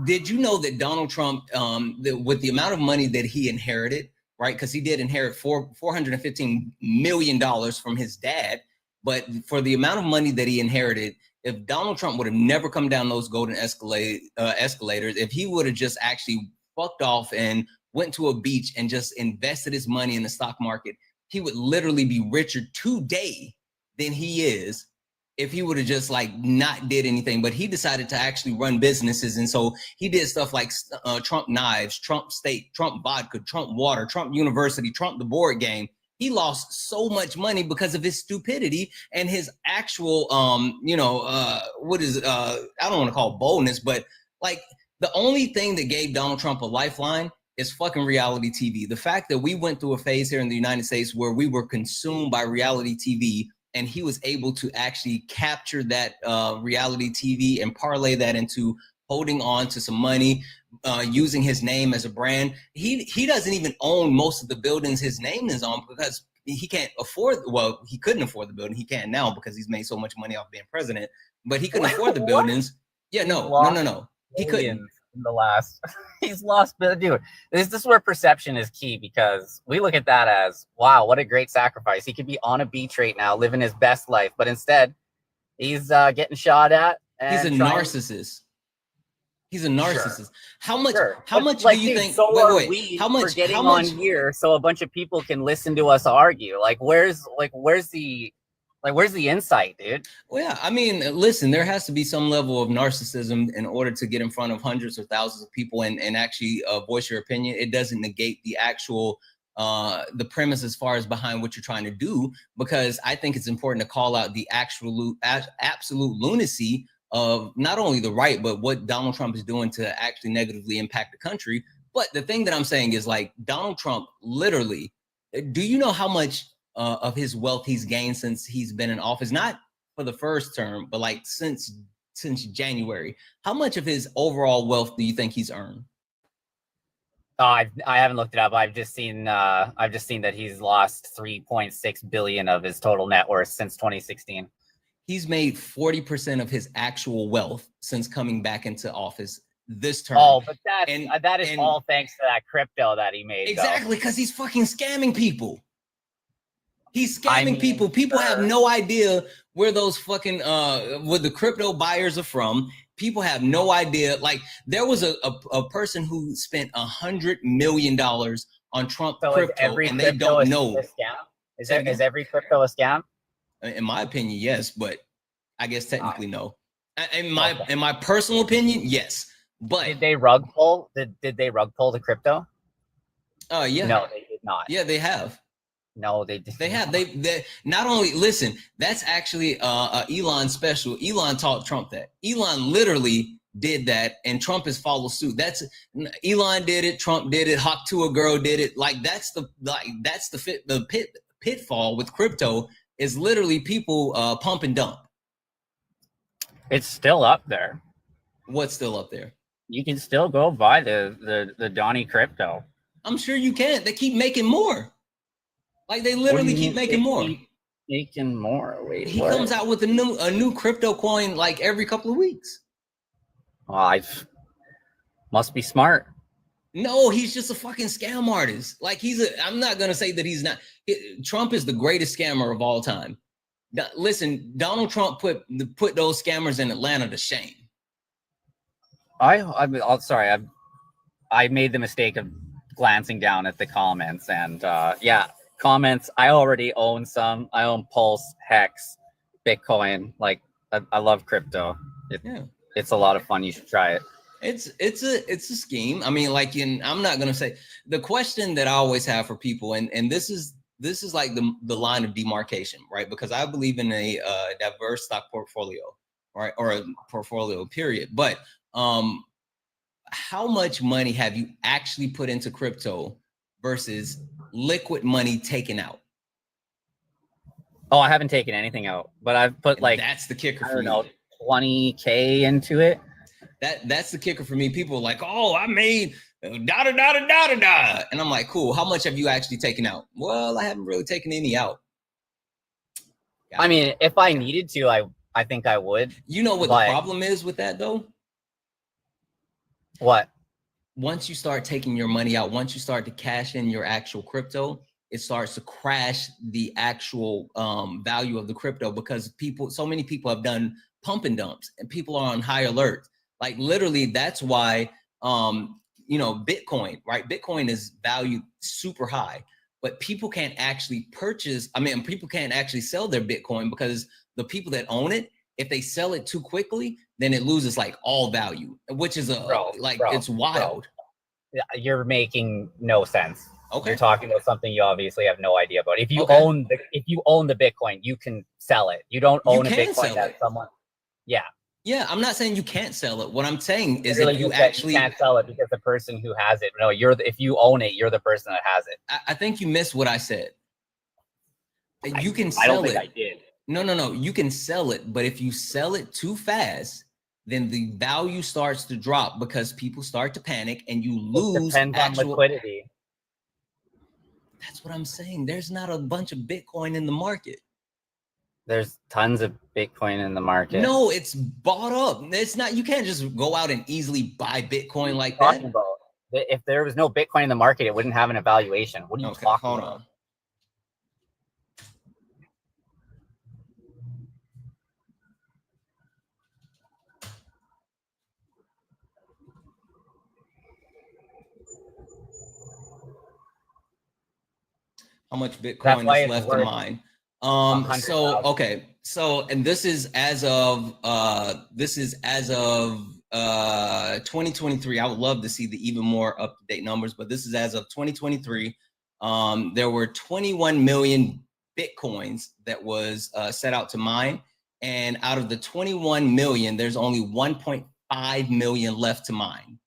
Did you know that Donald Trump, with the amount of money that he inherited, right? Because he did inherit $415 million from his dad. But for the amount of money that he inherited, if Donald Trump would have never come down those golden escalators, if he would have just actually fucked off and went to a beach and just invested his money in the stock market, he would literally be richer today than he is if he would have just like not did anything. But he decided to actually run businesses. And so he did stuff like Trump knives, Trump steak, Trump vodka, Trump water, Trump University, Trump the board game. He lost so much money because of his stupidity and his actual, I don't want to call it boldness, but like the only thing that gave Donald Trump a lifeline is fucking reality TV. The fact that we went through a phase here in the United States where we were consumed by reality TV, and he was able to actually capture that reality TV and parlay that into holding on to some money, using his name as a brand. He doesn't even own most of the buildings his name is on because he can't afford, well, he couldn't afford the building. He can now because he's made so much money off being president, but he couldn't afford the buildings. Yeah, no. He couldn't. In the last, he's lost, dude. This is where perception is key, because we look at that as, wow, what a great sacrifice. He could be on a beach right now, living his best life, but instead, he's getting shot at. He's a narcissist. He's a narcissist. Sure. How much? Sure. How much like, do you dude, think? So wait. How much? For getting how much on here so a bunch of people can listen to us argue? Where's the insight, dude? Well, yeah, I mean, listen, there has to be some level of narcissism in order to get in front of hundreds or thousands of people and actually voice your opinion. It doesn't negate the actual the premise as far as behind what you're trying to do, because I think it's important to call out the absolute lunacy of not only the right, but what Donald Trump is doing to actually negatively impact the country. But the thing that I'm saying is, like, Donald Trump literally, do you know how much of his wealth he's gained since he's been in office? Not for the first term, but like since January. How much of his overall wealth do you think he's earned? I haven't looked it up. I've just seen that he's lost 3.6 billion of his total net worth since 2016. He's made 40% of his actual wealth since coming back into office this term. Oh, but that is all thanks to that crypto that he made. Exactly, because he's fucking scamming people. He's scamming people. People have no idea where those fucking where the crypto buyers are from. People have no idea. Like, there was a person who spent $100 million on Trump crypto, and they don't know. Is every crypto a scam? In my opinion, yes, but I guess technically no. In my personal opinion, yes. But did they rug pull? Did they rug pull the crypto? Yeah. No, they did not. Yeah, they have. No, they did. They have. They not only, listen. That's actually Elon special. Elon taught Trump that. Elon literally did that, and Trump has followed suit. That's Elon did it. Trump did it. Hawk to a girl did it. Like, that's the pitfall with crypto, is literally people pump and dump. It's still up there. What's still up there? You can still go buy the Donnie crypto. I'm sure you can. They keep making more. Like they literally keep making more. Making more. Wait, He what? comes out with a new crypto coin like every couple of weeks. Oh, must be smart. No, he's just a fucking scam artist. Like I'm not gonna say that he's not. Trump is the greatest scammer of all time. Listen, Donald Trump put those scammers in Atlanta to shame. Sorry, I made the mistake of glancing down at the comments, and yeah, comments. I already own some. I own Pulse, Hex, Bitcoin. Like I love crypto. It's a lot of fun. You should try it. It's a scheme. I mean, like I'm not gonna say the question that I always have for people, and this is like the line of demarcation, right? Because I believe in a diverse stock portfolio, right, or a portfolio period. But how much money have you actually put into crypto versus liquid money taken out? Oh, I haven't taken anything out, but I've put that's the kicker for me. 20K into it. That's the kicker for me. People are like, oh, I made da da da da da da da, and I'm like, cool. How much have you actually taken out? Well, I haven't really taken any out. I mean, if I needed to, I think I would. You know what the problem is with that though? What? Once you start taking your money out, once you start to cash in your actual crypto, it starts to crash the actual value of the crypto, because so many people have done pump and dumps, and people are on high alert. Like literally, that's why Bitcoin, right? Bitcoin is valued super high, but people can't actually people can't actually sell their Bitcoin, because the people that own it, if they sell it too quickly, then it loses like all value, which is it's wild. Yeah, you're making no sense. Okay. You're talking about something you obviously have no idea about. If you own the Bitcoin, you can sell it. You don't own a Bitcoin that someone. Yeah. Yeah, I'm not saying you can't sell it. What I'm saying is that you actually can't sell it because the person who has it. No, if you own it, you're the person that has it. I think you missed what I said. You can sell it. I don't think I did. No. You can sell it, but if you sell it too fast, then the value starts to drop because people start to panic and you lose. It depends on liquidity. That's what I'm saying. There's not a bunch of Bitcoin in the market. There's tons of Bitcoin in the market. No, it's bought up. It's not. You can't just go out and easily buy Bitcoin like that. If there was no Bitcoin in the market, it wouldn't have an evaluation. What are you talking about? On. How much Bitcoin is left to mine? And this is as of 2023. I would love to see the even more up-to-date numbers, but this is as of 2023. There were 21 million Bitcoins that was set out to mine, and out of the 21 million, there's only 1.5 million left to mine.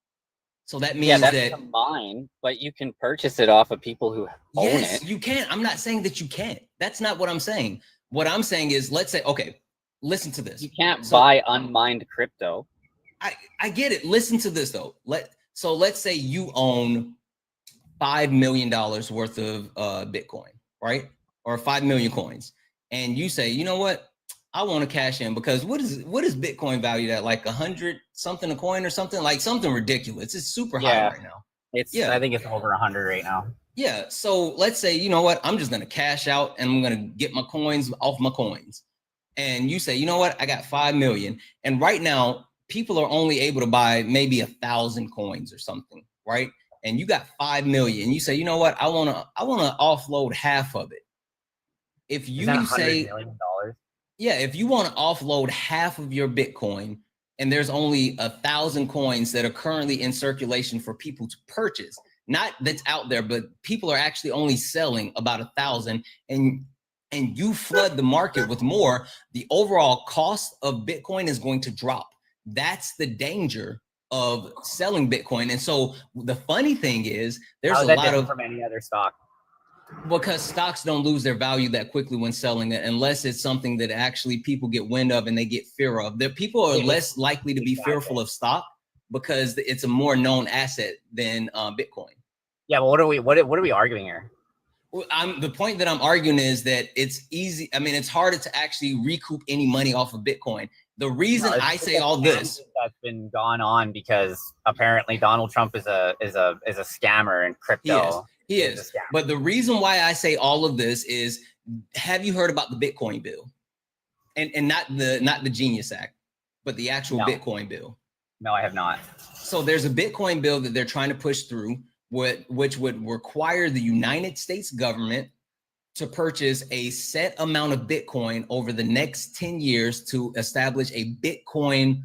So that means that's to mine, but you can purchase it off of people who own it. Yes, you can. I'm not saying that you can't. That's not what I'm saying. What I'm saying is, let's say, okay, listen to this. You can't buy unmined crypto. I get it. Listen to this though. Let's say you own $5 million worth of Bitcoin, right? Or 5 million coins. And you say, you know what? I want to cash in, because what is Bitcoin valued at? Like 100 something a coin or something, like something ridiculous. It's super high right now. I think it's over 100 right now. Yeah. So let's say, you know what? I'm just going to cash out and I'm going to get my coins off my coins. And you say, you know what? I got 5 million. And right now people are only able to buy maybe 1,000 coins or something. Right. And you got 5 million. You say, you know what? I want to offload half of it. If you say, $100 million? Yeah, if you want to offload half of your Bitcoin, and there's only 1,000 coins that are currently in circulation for people to purchase, not that's out there, but people are actually only selling about 1,000, and you flood the market with more, the overall cost of Bitcoin is going to drop. That's the danger of selling Bitcoin. And so the funny thing is, there's a lot of from any other stock. Because stocks don't lose their value that quickly when selling it, unless it's something that actually people get wind of and they get fear of. The people are less likely to be fearful of stock because it's a more known asset than Bitcoin. Yeah, but what are we arguing here? Well, the point that I'm arguing is that it's easy. I mean, it's harder to actually recoup any money off of Bitcoin. The reason I say all this that's been gone on because apparently Donald Trump is a scammer in crypto. He is. But the reason why I say all of this is, have you heard about the Bitcoin bill? And not the Genius Act, but the actual Bitcoin bill. No, I have not. So there's a Bitcoin bill that they're trying to push through, which would require the United States government to purchase a set amount of Bitcoin over the next 10 years to establish a Bitcoin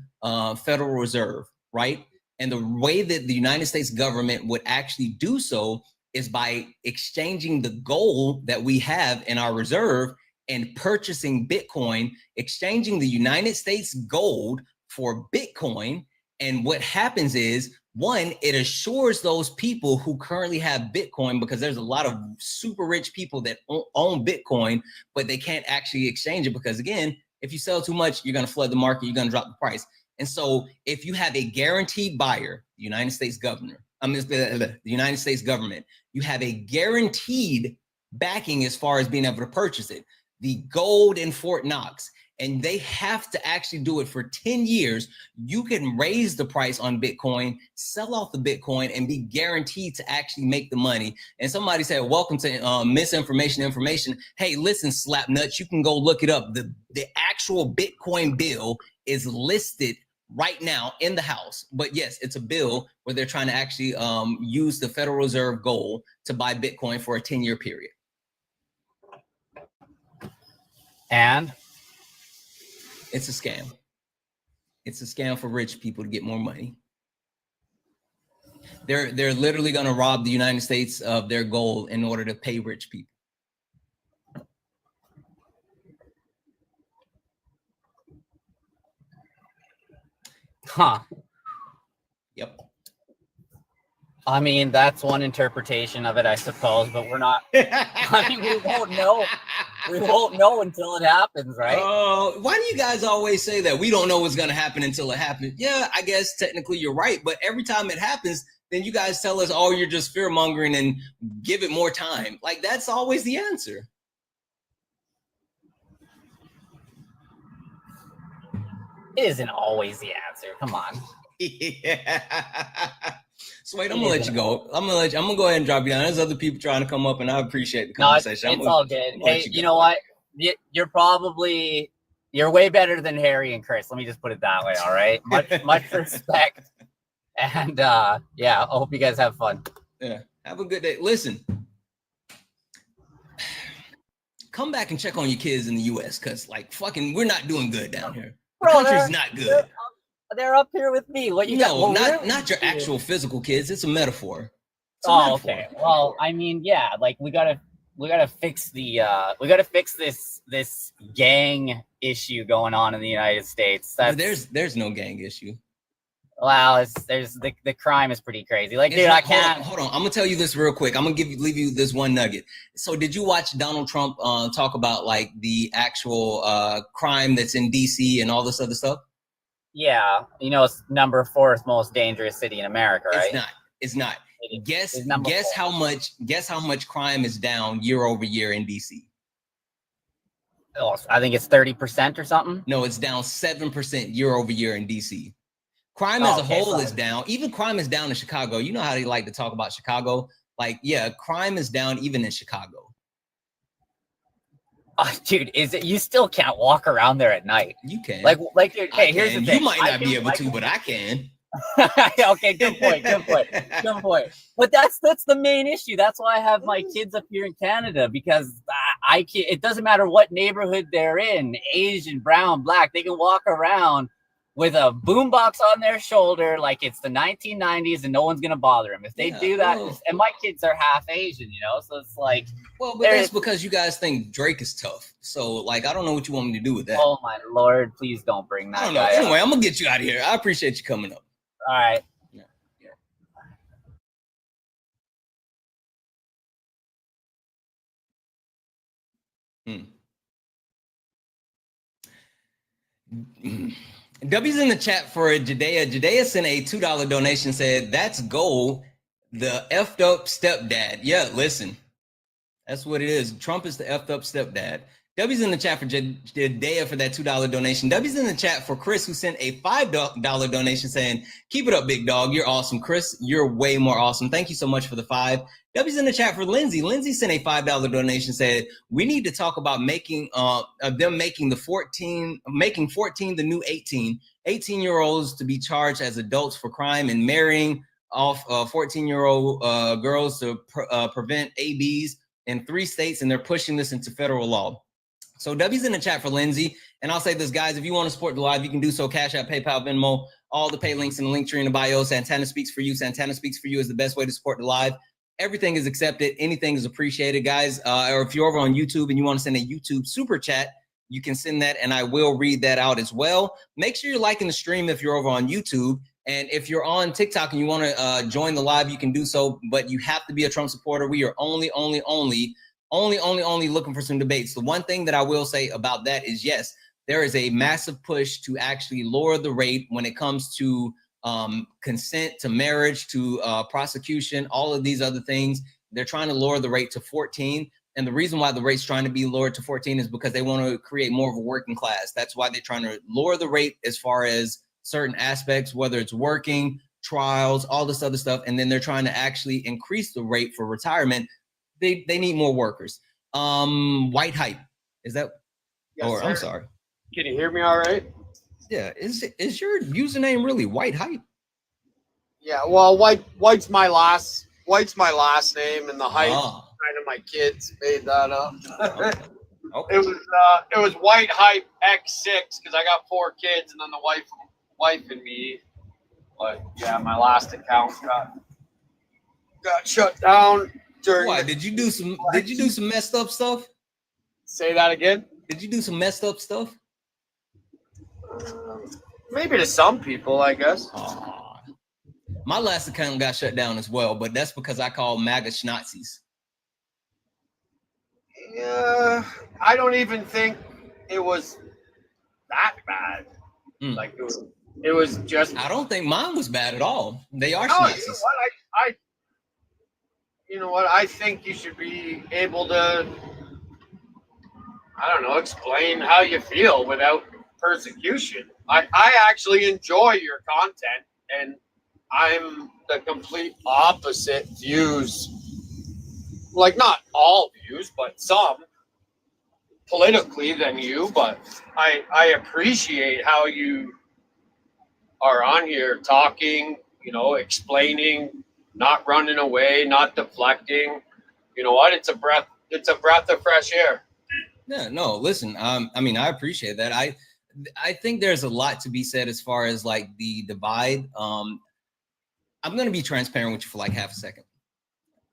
Federal Reserve, right? And the way that the United States government would actually do so is by exchanging the gold that we have in our reserve and purchasing Bitcoin, exchanging the United States gold for Bitcoin. And what happens is, one, it assures those people who currently have Bitcoin, because there's a lot of super rich people that own Bitcoin, but they can't actually exchange it because, again, if you sell too much, you're going to flood the market, you're going to drop the price. And so if you have a guaranteed buyer, the United States governor, the United States government, you have a guaranteed backing as far as being able to purchase it, the gold in Fort Knox, and they have to actually do it for 10 years, you can raise the price on Bitcoin, sell off the Bitcoin, and be guaranteed to actually make the money. And somebody said, welcome to misinformation information. Hey, listen, slap nuts, you can go look it up. The actual Bitcoin bill is listed right now in the House. But yes, it's a bill where they're trying to actually use the Federal Reserve gold to buy Bitcoin for a 10-year period. And it's a scam. It's a scam for rich people to get more money. They're literally going to rob the United States of their gold in order to pay rich people. Huh. Yep. I mean, that's one interpretation of it, I suppose, but we're not. I mean, we won't know. We won't know until it happens, right? Why do you guys always say that? We don't know what's going to happen until it happens. Yeah, I guess technically you're right. But every time it happens, then you guys tell us, oh, you're just fear mongering and give it more time. Like, that's always the answer. It isn't always the answer. Come on. Yeah. So wait, I'm gonna let you go. I'm gonna go ahead and drop you down. There's other people trying to come up, and I appreciate the conversation. It's all good. Hey, you know what? You're way better than Harry and Chris. Let me just put it that way. All right. Much respect. And yeah, I hope you guys have fun. Yeah. Have a good day. Listen, come back and check on your kids in the U.S. because we're not doing good down here. The country's not good. They're up here with me. What you got? No, not your actual physical kids. It's a metaphor. Okay. Well, I mean, yeah, like we gotta fix this gang issue going on in the United States. There's no gang issue. Wow, the crime is pretty crazy. Like, dude, I can't. Hold on. I'm gonna tell you this real quick. I'm gonna leave you this one nugget. So, did you watch Donald Trump talk about like the actual crime that's in DC and all this other stuff? Yeah, it's number 4th most dangerous city in America, right? It's not. Guess how much crime is down year over year in DC? Oh, I think it's 30% or something. No, it's down 7% year over year in DC. Crime as a whole is down. Even crime is down in Chicago. You know how they like to talk about Chicago? Like, yeah, crime is down even in Chicago. Dude, you still can't walk around there at night? You can. Like, dude, hey, here's the thing. You might not be able to, but I can. Okay, good point. But that's the main issue. That's why I have my kids up here in Canada, because it doesn't matter what neighborhood they're in, Asian, brown, black, they can walk around with a boombox on their shoulder like it's the 1990s and no one's gonna bother them. If they do that, and my kids are half Asian, so it's like, well, but that's because you guys think Drake is tough. So, like, I don't know what you want me to do with that. Oh my Lord, please don't bring that. I don't know. Anyway, I'm gonna get you out of here. I appreciate you coming up. All right. W's in the chat for Jadea. Jadea sent a $2 donation, said, that's gold, the effed up stepdad. Yeah, listen, that's what it is. Trump is the effed up stepdad. W's in the chat for Jadea for that $2 donation. W's in the chat for Chris, who sent a $5 donation saying, keep it up, big dog. You're awesome. Chris, you're way more awesome. Thank you so much for the 5. W's in the chat for Lindsay. Lindsay sent a $5 donation, said, we need to talk about making them making 14 the new 18. 18-year-olds to be charged as adults for crime and marrying off 14-year-old girls to prevent ABs in 3 states, and they're pushing this into federal law. So W's in the chat for Lindsay. And I'll say this, guys, if you want to support the live, you can do so. Cash App, PayPal, Venmo, all the pay links in the link tree in the bio. Santana Speaks for You. Santana Speaks for You is the best way to support the live. Everything is accepted. Anything is appreciated, guys. Or if you're over on YouTube and you want to send a YouTube super chat, you can send that and I will read that out as well. Make sure you're liking the stream if you're over on YouTube. And if you're on TikTok and you want to join the live, you can do so. But you have to be a Trump supporter. We are only looking for some debates. The one thing that I will say about that is, yes, there is a massive push to actually lower the rate when it comes to consent, to marriage, to prosecution, all of these other things. They're trying to lower the rate to 14. And the reason why the rate's trying to be lowered to 14 is because they want to create more of a working class. That's why they're trying to lower the rate as far as certain aspects, whether it's working, trials, all this other stuff. And then they're trying to actually increase the rate for retirement. They need more workers. White hype. Is that? Yes, or sir. I'm sorry. Can you hear me all right? Yeah. Is your username really White Hype? Yeah. Well, White's my last name, and the hype kind of my kids made that up. Okay. It was White Hype X6 because I got 4 kids, and then the wife and me. But yeah, my last account got shut down during. Why did you do some messed up stuff? Say that again. Did you do some messed up stuff? Maybe to some people, I guess. My last account got shut down as well, but that's because I called MAGA Nazis. Yeah, I don't even think it was that bad. Like it was just. I don't think mine was bad at all. They are no, Nazis. You know what? I think you should be able to, I don't know, explain how you feel without persecution. I actually enjoy your content, and I'm the complete opposite views. Like, not all views, but some politically than you. But I appreciate how you are on here talking, you know, explaining, not running away, not deflecting. You know what? It's a breath of fresh air. Yeah, no, listen, I mean, I appreciate that. I think there's a lot to be said as far as like the divide. I'm going to be transparent with you for like half a second.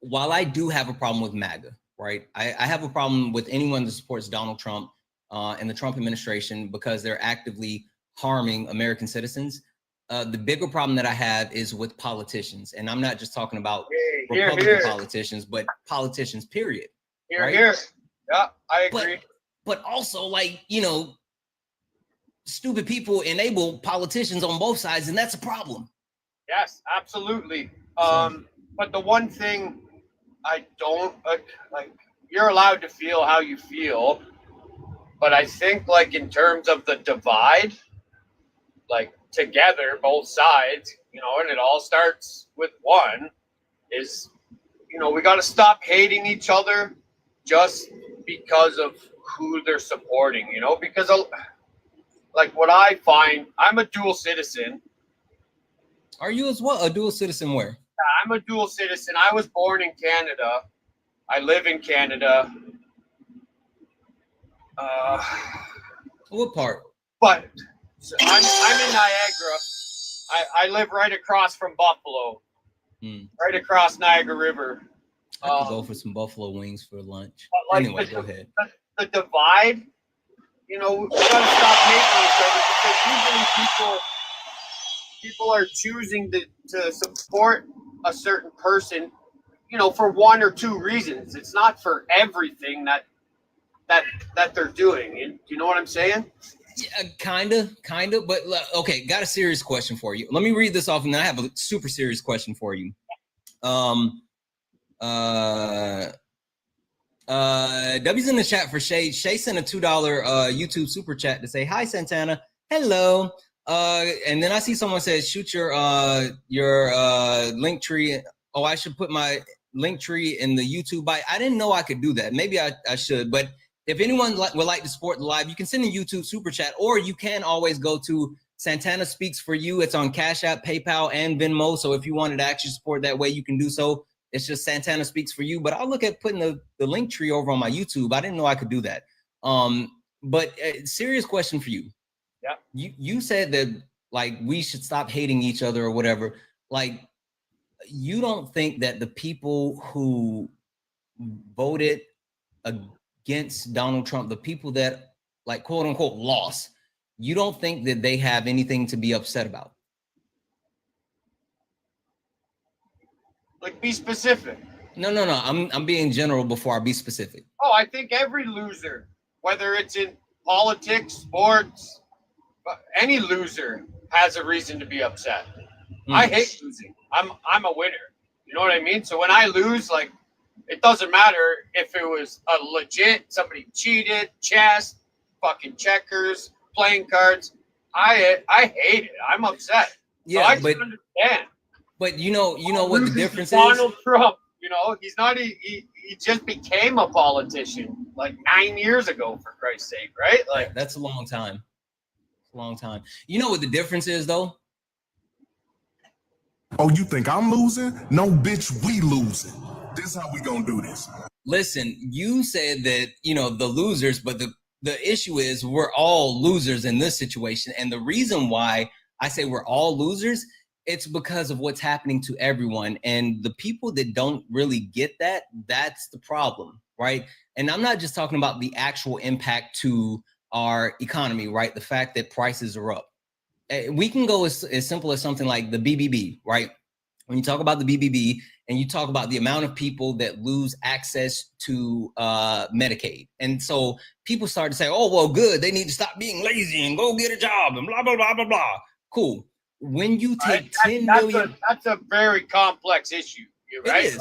While I do have a problem with MAGA, right? I have a problem with anyone that supports Donald Trump and the Trump administration because they're actively harming American citizens. The bigger problem that I have is with politicians. And I'm not just talking about Republican politicians, but politicians, period. Here. Yeah, I agree. But also, like, you know, stupid people enable politicians on both sides, and that's a problem. Yes, absolutely. But the one thing I don't like, you're allowed to feel how you feel, but I think, like, in terms of the divide, like, together, both sides, you know, and it all starts with one, is, you know, we got to stop hating each other just because of who they're supporting, you know, because like what I find, I'm a dual citizen. Are you as well? A dual citizen where? I'm a dual citizen. I was born in Canada. I live in Canada. What part? But so I'm in Niagara. I live right across from Buffalo, right across Niagara River. I could go for some buffalo wings for lunch. Like anyway, go ahead. The divide, you know, we gotta stop hating each other because usually people are choosing to support a certain person, you know, for one or two reasons. It's not for everything that they're doing. You know what I'm saying? Yeah, kind of, but okay, got a serious question for you. Let me read this off, and then I have a super serious question for you. W's in the chat for Shay. Shay sent a $2 YouTube super chat to say, hi, Santana. Hello. And then I see someone says, shoot your link tree. Oh, I should put my link tree in the YouTube bio. I didn't know I could do that. Maybe I should, but if anyone would like to support the live, you can send a YouTube super chat, or you can always go to Santana Speaks for You. It's on Cash App, PayPal, and Venmo. So if you wanted to actually support that way, you can do so. It's just Santana Speaks for You. But I'll look at putting the link tree over on my YouTube. I didn't know I could do that. But serious question for you. Yeah. You said that like we should stop hating each other or whatever. Like, you don't think that the people who voted against Donald Trump, the people that like quote unquote lost, you don't think that they have anything to be upset about? Like, be specific. No. I'm being general before I be specific. Oh, I think every loser, whether it's in politics, sports, any loser has a reason to be upset. I hate losing. I'm a winner. You know what I mean? So when I lose, like, it doesn't matter if it was a legit, somebody cheated, chess, fucking checkers, playing cards. I hate it. I'm upset. Yeah, so I but understand. But you know what the difference is? Donald Trump, you know, he's not. He just became a politician like 9 years ago, for Christ's sake, right? Like, that's a long time. Long time. You know what the difference is, though? Oh, you think I'm losing? No, bitch, we losing. This is how we gonna do this. Listen, you said that, you know, the losers, but the issue is we're all losers in this situation. And the reason why I say we're all losers, it's because of what's happening to everyone. And the people that don't really get that, that's the problem, right? And I'm not just talking about the actual impact to our economy, right? The fact that prices are up. We can go as simple as something like the BBB, right? When you talk about the BBB and you talk about the amount of people that lose access to Medicaid. And so people start to say, oh, well, good. They need to stop being lazy and go get a job and blah, blah, blah, blah, blah. Cool. When you take 10 million. That's a very complex issue. You're right.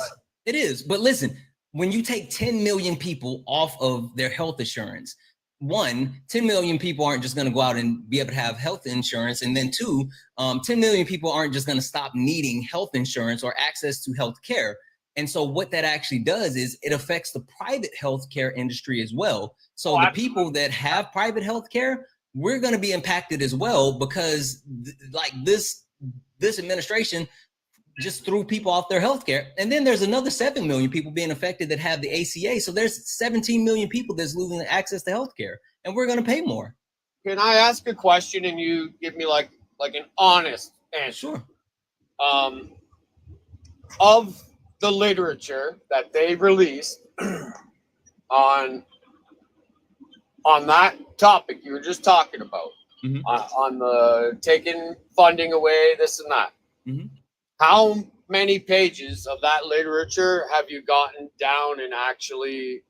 It is. But listen, when you take 10 million people off of their health insurance, 10 million people aren't just going to go out and be able to have health insurance. And then 10 million people aren't just going to stop needing health insurance or access to health care. And so what that actually does is it affects the private healthcare industry as well. So the people that have private healthcare, we're going to be impacted as well, because like this administration just threw people off their healthcare. And then there's another 7 million people being affected that have the ACA. So there's 17 million people that's losing access to healthcare, and we're going to pay more. Can I ask a question and you give me like an honest answer? Sure. Of the literature that they released on that topic you were just talking about, on the taking funding away, this and that. How many pages of that literature have you gotten down and actually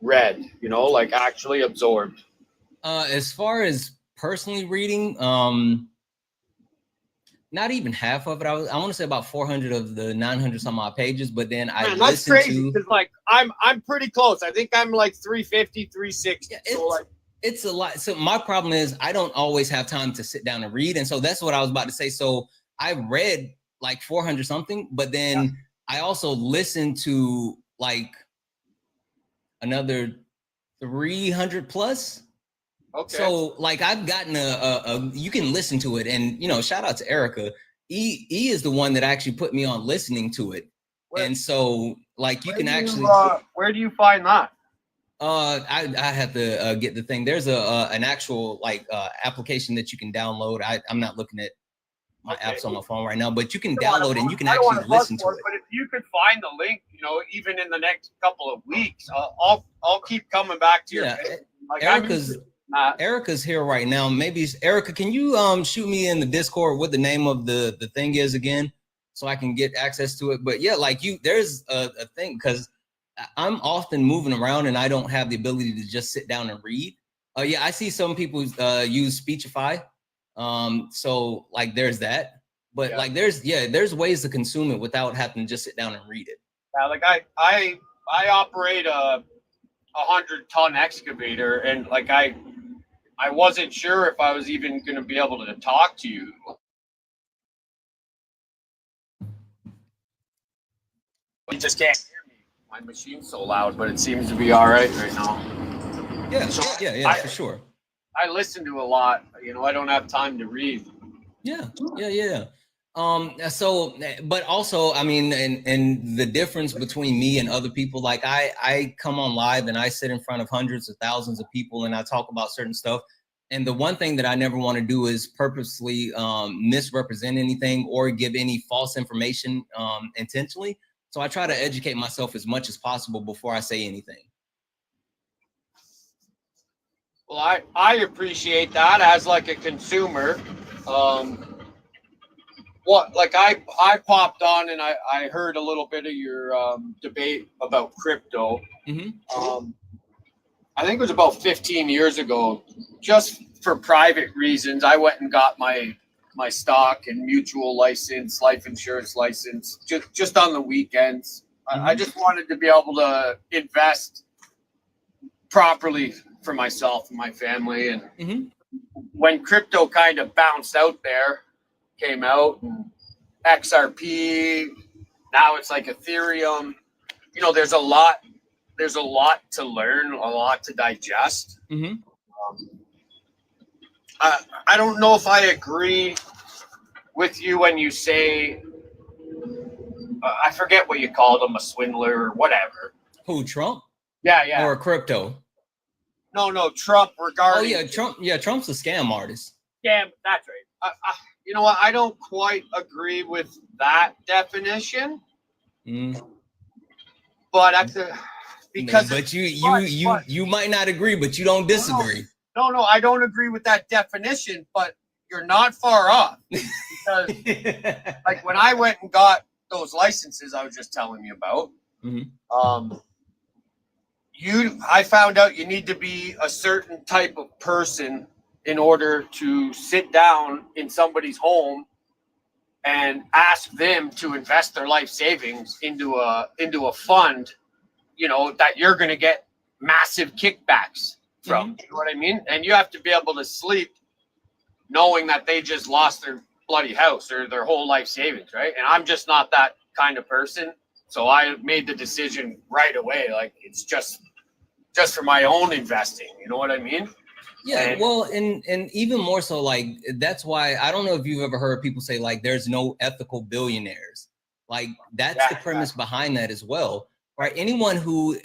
read, you know, like actually absorbed? As far as personally reading, not even half of it. I want to say about 400 of the 900 some odd pages, but then that's crazy, because like I'm pretty close. I think I'm like 350, 360. Yeah, it's a lot. So my problem is I don't always have time to sit down and read. And so that's what I was about to say. So I read like 400 something, but then I also listened to like another 300 plus. Okay. So like I've gotten you can listen to it, and you know, shout out to Erica. E is the one that actually put me on listening to it. And so like you can actually where do you find that? I have to get the thing. There's an actual like application that you can download. I'm not looking at my apps on my phone right now, but you can download it and you can actually listen to it. But if you could find the link, you know, even in the next couple of weeks, I'll keep coming back to your like Erica's here right now. Maybe Erica, can you shoot me in the Discord what the name of the thing is again, so I can get access to it? But yeah, like there's a thing, because I'm often moving around and I don't have the ability to just sit down and read. Yeah, I see some people use Speechify. So like there's that, but like there's ways to consume it without having to just sit down and read it. Yeah, like I operate a 100-ton excavator, and like I wasn't sure if I was even going to be able to talk to you. You just can't hear me. My machine's so loud, but it seems to be all right now. Yeah, So yeah, for sure. I listen to a lot. You know, I don't have time to read. Yeah. So, but also, I mean, and the difference between me and other people, like I come on live and I sit in front of hundreds of thousands of people and I talk about certain stuff. And the one thing that I never want to do is purposely misrepresent anything or give any false information intentionally. So I try to educate myself as much as possible before I say anything. Well, I appreciate that as like a consumer. What, like I popped on and I heard a little bit of your debate about crypto. I think it was about 15 years ago. Just for private reasons, I went and got my stock and mutual license, life insurance license, just on the weekends. I just wanted to be able to invest properly for myself and my family. And when crypto kind of bounced out there, came out, and XRP, now it's like Ethereum. You know, there's a lot to learn, a lot to digest. I don't know if I agree with you when you say, I forget what you called him, a swindler or whatever. Who, Trump? Yeah. Or crypto? No, Trump regarding. Oh yeah, Trump. Yeah, Trump's a scam artist. Yeah, that's right. You know what? I don't quite agree with that definition. But at the because you might not agree, but you don't disagree. No, I don't agree with that definition, but you're not far off. Because like when I went and got those licenses I was just telling you about, I found out you need to be a certain type of person in order to sit down in somebody's home and ask them to invest their life savings into a fund, you know, that you're going to get massive kickbacks from. You know what I mean? And you have to be able to sleep knowing that they just lost their bloody house or their whole life savings, right? And I'm just not that kind of person. So I made the decision right away. Like, it's just for my own investing. You know what I mean? Yeah, well, and even more so, like, that's why I don't know if you've ever heard people say, like, there's no ethical billionaires. Like, that's the premise behind that as well, right? Anyone who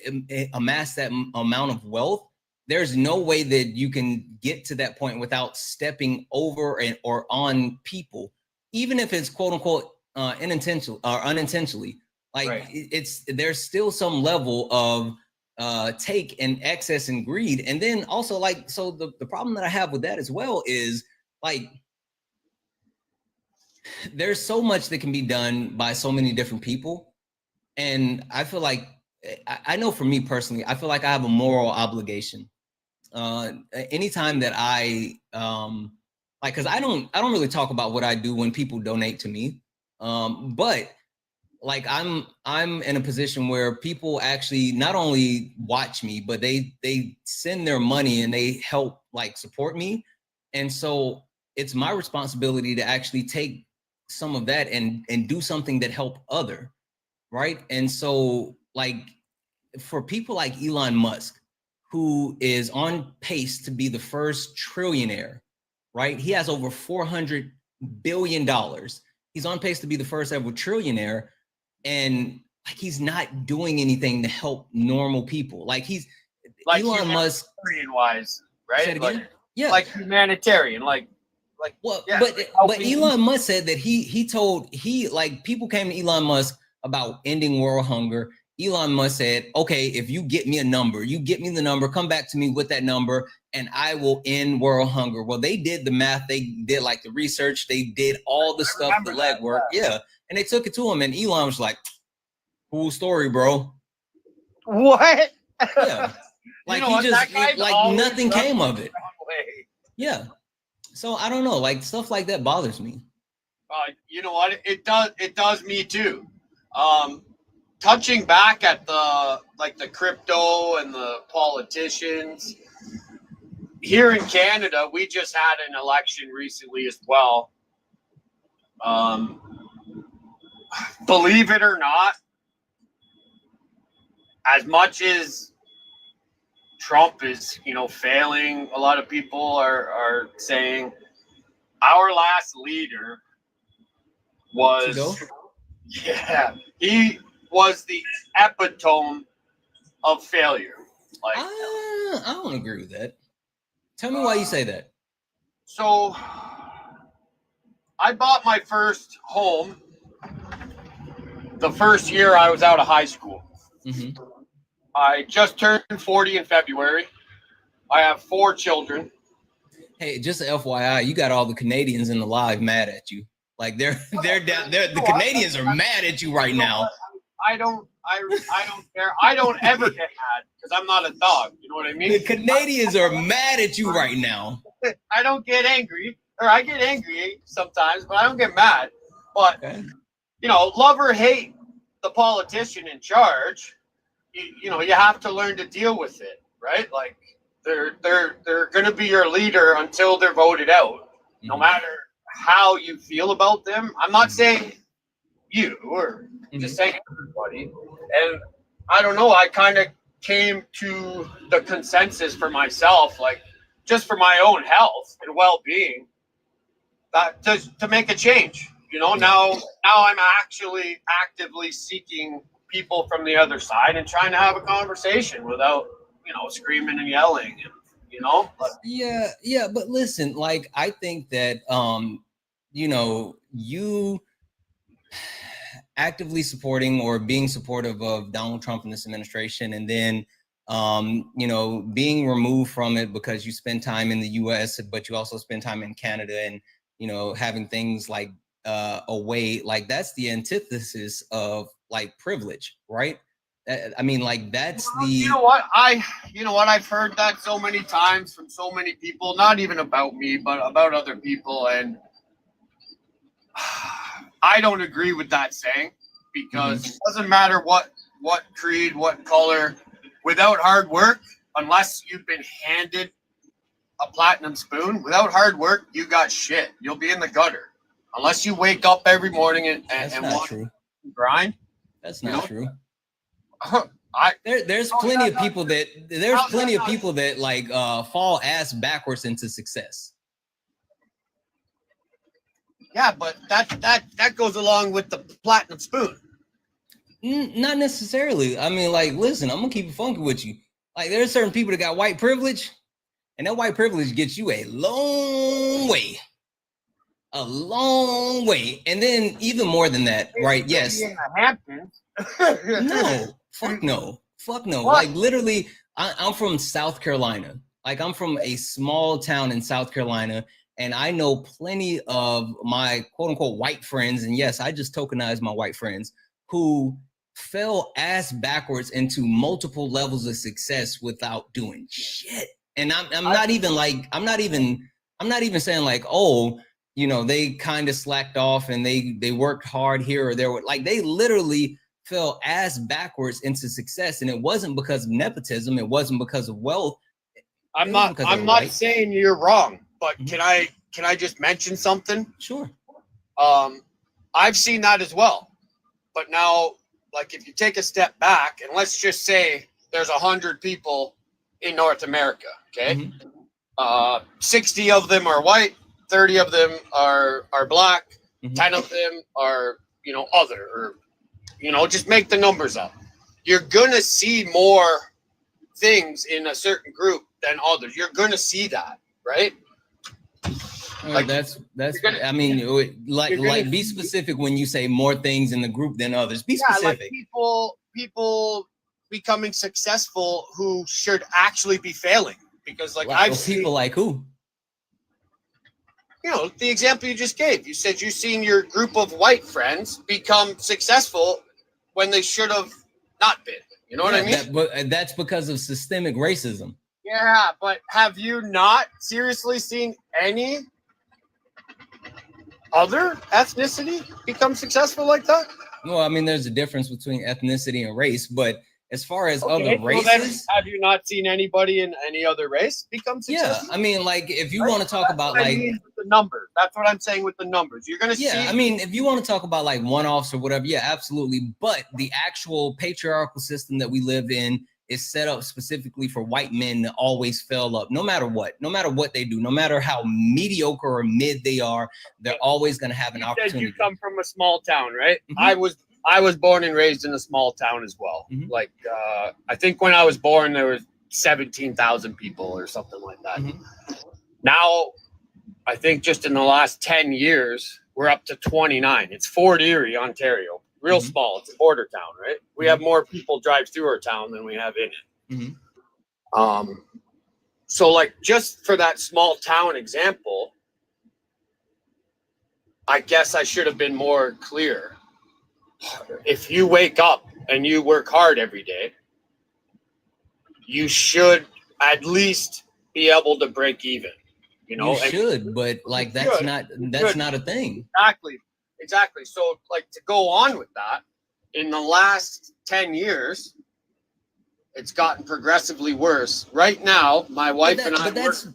amassed that amount of wealth, there's no way that you can get to that point without stepping over or on people, even if it's quote unquote unintentional or unintentionally. Like, there's still some level of take and excess and greed. And then also, like, so the problem that I have with that as well is, like, there's so much that can be done by so many different people. And I feel like, I know for me personally, I feel like I have a moral obligation. Anytime that I like, because I don't really talk about what I do when people donate to me. But like, I'm in a position where people actually not only watch me, but they send their money and they help, like, support me. And so it's my responsibility to actually take some of that and do something that help other, right? And so, like, for people like Elon Musk, who is on pace to be the first trillionaire, right? He has over $400 billion. He's on pace to be the first ever trillionaire. And like, he's not doing anything to help normal people. Like, he's like Elon Musk wise, right? Say it again? Like, yeah, like humanitarian, like well, yeah, but Elon Musk said that he like, people came to Elon Musk about ending world hunger. Elon Musk said, okay, if you get me a number, you get me the number, come back to me with that number, and I will end world hunger. Well, they did the math, they did like the research, they did all the stuff, the legwork, yeah. And they took it to him, and Elon was like, cool story, bro. What? Yeah. Like know he what, just that guy's like always nothing rubbed came me of the it. wrong way. Yeah. So I don't know, like stuff like that bothers me. You know what? It does me too. Touching back at the crypto and the politicians here in Canada, we just had an election recently as well. Believe it or not, as much as Trump is, failing, a lot of people are saying our last leader was, Trudeau? yeah, he was the epitome of failure. Like, I don't agree with that. Tell me why you say that. so I bought my first home the first year I was out of high school. Mm-hmm. I just turned 40 in February. I have 4 children. Hey, just FYI, you got all the Canadians in the live mad at you. Like they're down there. The Canadians are mad at you right now. I don't care. I don't ever get mad because I'm not a dog. You know what I mean? The Canadians are mad at you right now. I don't get angry, or I get angry sometimes, but I don't get mad. But Okay. Love or hate the politician in charge, you have to learn to deal with it, right? Like they're going to be your leader until they're voted out, no matter how you feel about them. I'm not saying you, or just saying everybody. And I don't know, I kind of came to the consensus for myself, like just for my own health and well-being, that to make a change. Now I'm actually actively seeking people from the other side and trying to have a conversation without, screaming and yelling, But, Yeah, but listen, like I think that you actively supporting or being supportive of Donald Trump and this administration, and then being removed from it because you spend time in the US, but you also spend time in Canada, and having things like away, like that's the antithesis of like privilege, right? I mean, like that's the you know what I've heard that so many times from so many people, not even about me but about other people, and I don't agree with that saying, because it doesn't matter what creed, what color, without hard work, unless you've been handed a platinum spoon, without hard work, you got shit. You'll be in the gutter. Unless you wake up every morning and not true. Grind. That's not true. There's There's plenty of people that like fall ass backwards into success. Yeah, but that goes along with the platinum spoon. Not necessarily. I mean, like, listen, I'm gonna keep it funky with you. Like, there's certain people that got white privilege, and that white privilege gets you a long way. A long way. And then even more than that, right? Yes. In the Hamptons. No, fuck no. Fuck no. What? Like literally, I'm from South Carolina. Like I'm from a small town in South Carolina, and I know plenty of my quote unquote white friends. And yes, I just tokenized my white friends who fell ass backwards into multiple levels of success without doing shit. And I'm not even saying like, oh, they kind of slacked off and they worked hard here or there. Like they literally fell ass backwards into success, and it wasn't because of nepotism. It wasn't because of wealth. I'm not saying you're wrong, but can I just mention something? Sure. I've seen that as well, but now, like, if you take a step back and let's just say there's 100 people in North America, okay? 60 of them are white, 30 of them are black, 10 of them are, other, or, just make the numbers up. You're going to see more things in a certain group than others. You're going to see that, right? Like that's I mean, like be specific when you say more things in the group than others. Be specific. Like people becoming successful who should actually be failing, because like I've seen people like who? The example you just gave. You said you've seen your group of white friends become successful when they should have not been. You know what I mean? But that's because of systemic racism. Yeah, but have you not seriously seen any other ethnicity become successful like that? Well, I mean, there's a difference between ethnicity and race, but as far as other Okay, well then, races, have you not seen anybody in any other race become yeah, successful? I mean, like if you want to talk about what I like, mean with the numbers. That's what I'm saying with the numbers. You're gonna see. yeah, I mean, if you want to talk about like one-offs or whatever, yeah, absolutely. But the actual patriarchal system that we live in is set up specifically for white men to always fail up, no matter what they do, no matter how mediocre or mid they are, they're always going to have an You opportunity. said you come from a small town, right? Mhm. I was born and raised in a small town as well. Mhm. Like I think when I was born, there was 17,000 people or something like that. Mhm. Now, I think just in the last 10 years, we're up to 29. It's Fort Erie, Ontario. Real Mhm. small. It's a border town, right? We have more people drive through our town than we have in it. Mhm. So like just for that small town example, I guess I should have been more clear. If you wake up and you work hard every day, you should at least be able to break even. You know, You should, but like that's not a thing. Exactly. So like to go on with that, in the last 10 years, it's gotten progressively worse. Right now, my wife and I But that's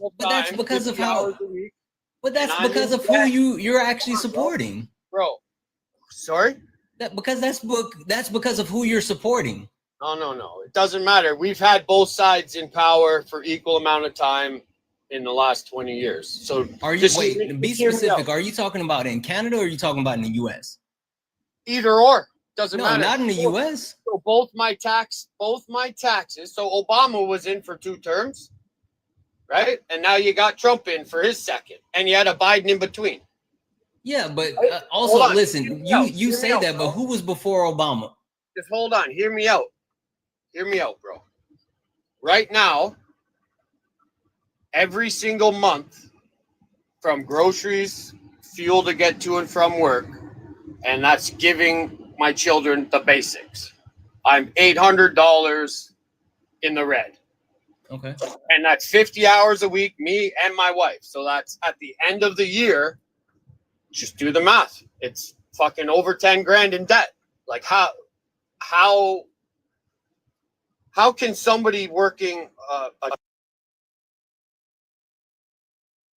because of 50 how. hours a week, But that's and I'm because in of who debt. you're actually supporting. Bro. Sorry? That's because of who you're supporting. No. It doesn't matter. We've had both sides in power for equal amount of time in the last 20 years. So Are you be specific? Are you talking about in Canada or are you talking about in the US? Either or. Doesn't matter. No, not in the US. So both my taxes. So Obama was in for 2 terms, right? And now you got Trump in for his second, and you had a Biden in between. Yeah, but Hold also on. listen, you say that, but who was before Obama? Just hold on. Hear me out, bro. Right now, every single month, from groceries, fuel to get to and from work, and that's giving my children the basics. I'm $800 in the red. Okay. And that's 50 hours a week, me and my wife. So that's at the end of the year. Just do the math. It's fucking over 10 grand in debt. Like how can somebody working a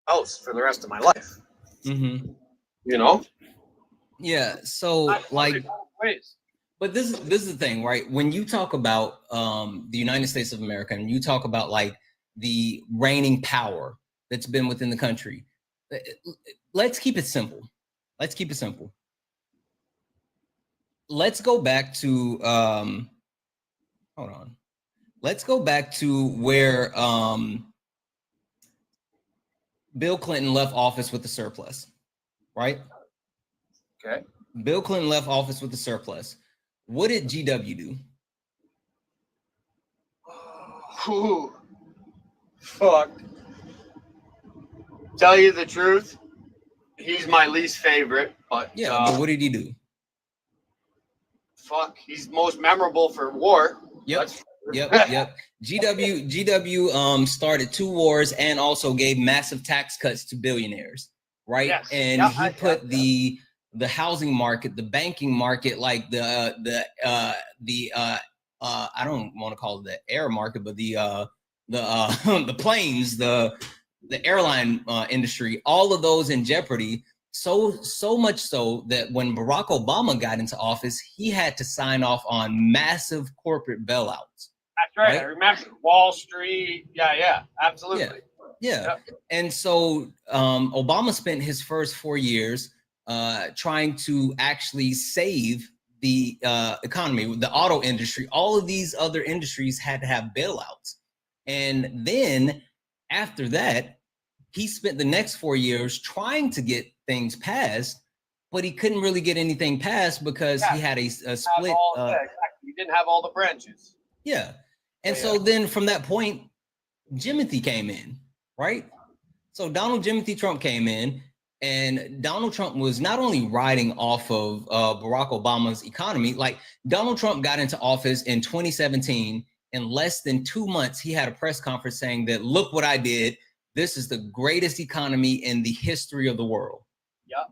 house for the rest of my life? Mm-hmm. You know? Yeah. So like, but this is the thing, right? When you talk about the United States of America and you talk about like the reigning power that's been within the country, let's keep it simple. Let's go back to hold on. Let's go back to where Bill Clinton left office with the surplus, right? Okay. Bill Clinton left office with the surplus. What did GW do? Ooh, fuck. Tell you the truth, he's my least favorite, but yeah, but what did he do? Fuck, he's most memorable for war. Yep. GW started 2 wars and also gave massive tax cuts to billionaires, right? Yes. And he put the housing market, the banking market, like the I don't want to call it the air market, but the the planes, the airline industry, all of those in jeopardy. So much so that when Barack Obama got into office, he had to sign off on massive corporate bailouts. That's right. I remember Wall Street. Yeah, absolutely. Yeah. And so Obama spent his first 4 years trying to actually save the economy, the auto industry. All of these other industries had to have bailouts. And then after that, he spent the next 4 years trying to get things passed, but he couldn't really get anything passed because he had a split. He didn't have all the branches. Yeah. And so then from that point, Jimothy came in, right? So Donald Jimothy Trump came in, And Donald Trump was not only riding off of Barack Obama's economy, like Donald Trump got into office in 2017. In less than 2 months, he had a press conference saying that, look what I did. This is the greatest economy in the history of the world. Yeah.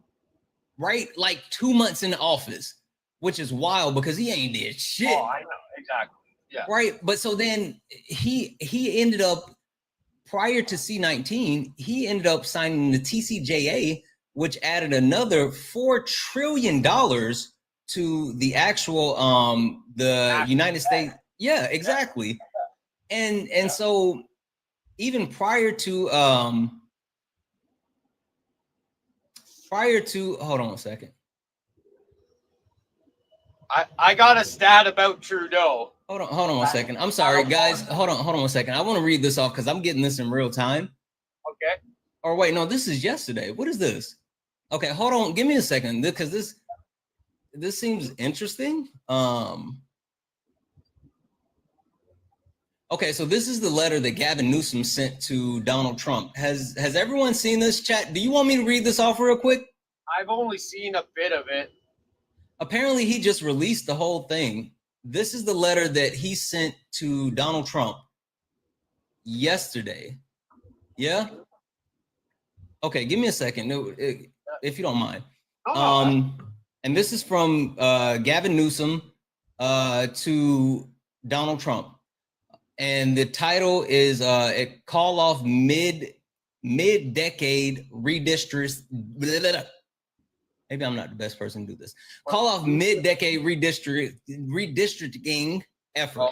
Right? Like 2 months in office, which is wild because he ain't did shit. Oh, I know. Exactly. Yeah. Right. But so then he ended up, prior to C-19, he ended up signing the TCJA, which added another $4 trillion to the actual the United States. Yeah, exactly. And so even prior to hold on a second. I got a stat about Trudeau. Hold on 1 second. I'm sorry, guys. Hold on 1 second. I want to read this off because I'm getting this in real time. Okay. Or wait, no, this is yesterday. What is this? Okay, hold on. Give me a second because this seems interesting. Okay, so this is the letter that Gavin Newsom sent to Donald Trump. Has everyone seen this, chat? Do you want me to read this off real quick? I've only seen a bit of it. Apparently, he just released the whole thing. This is the letter that he sent to Donald Trump yesterday. Yeah? Okay, give me a second. No, if you don't mind. And this is from Gavin Newsom to Donald Trump. And the title is a call off mid-decade redistricting. Maybe I'm not the best person to do this. Call off mid-decade redistricting effort.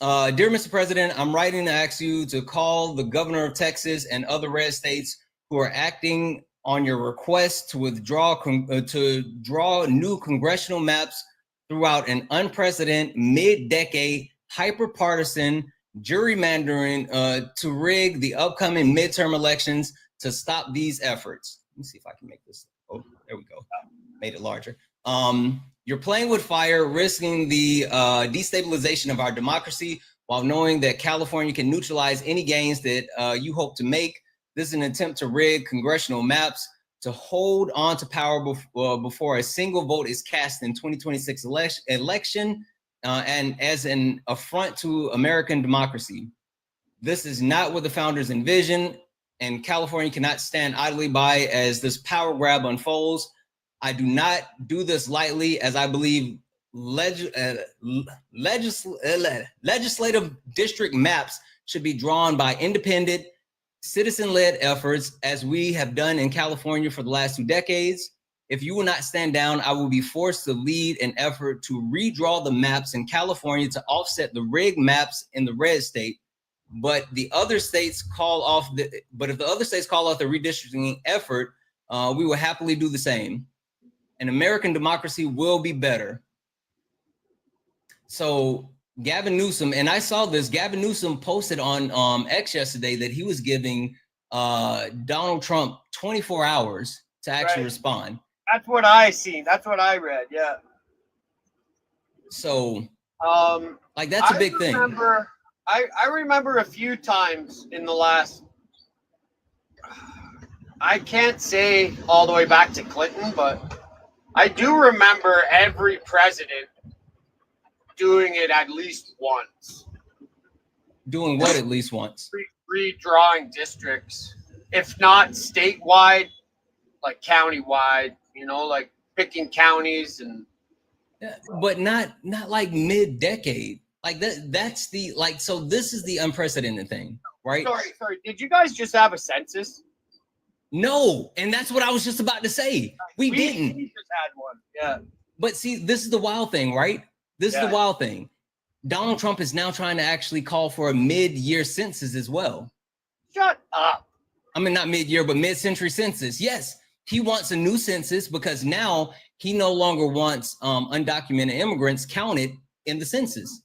Dear Mr. President, I'm writing to ask you to call the governor of Texas and other red states who are acting on your request to draw new congressional maps throughout an unprecedented mid-decade hyper-partisan gerrymandering to rig the upcoming midterm elections to stop these efforts. Let me see if I can make this. Oh, there we go. Made it larger. You're playing with fire, risking the destabilization of our democracy while knowing that California can neutralize any gains that you hope to make. This is an attempt to rig congressional maps to hold on to power before a single vote is cast in 2026 election and as an affront to American democracy. This is not what the founders envisioned, and California cannot stand idly by as this power grab unfolds. I do not do this lightly, as I believe legislative district maps should be drawn by independent, citizen-led efforts, as we have done in California for the last 2 decades. If you will not stand down, I will be forced to lead an effort to redraw the maps in California to offset the rigged maps in the red state. But if the other states call off the redistricting effort, we will happily do the same. And American democracy will be better. So Gavin Newsom, and I saw this, Gavin Newsom posted on X yesterday that he was giving Donald Trump 24 hours to actually respond. That's what I seen. That's what I read. Yeah. So, like, that's a big thing. I remember a few times in the last, I can't say all the way back to Clinton, but I do remember every president doing it at least once. Doing what at least once? Redrawing districts, if not statewide, like countywide, you know, like picking counties and. Yeah, but not like mid-decade. Like that's the, like, so this is the unprecedented thing, right? Sorry. Did you guys just have a census? No, and that's what I was just about to say. We didn't. We just had one. Yeah. But see, this is the wild thing, right? This is the wild thing. Donald Trump is now trying to actually call for a mid-year census as well. Shut up. I mean, not mid-year, but mid-century census. Yes, he wants a new census because now he no longer wants undocumented immigrants counted in the census.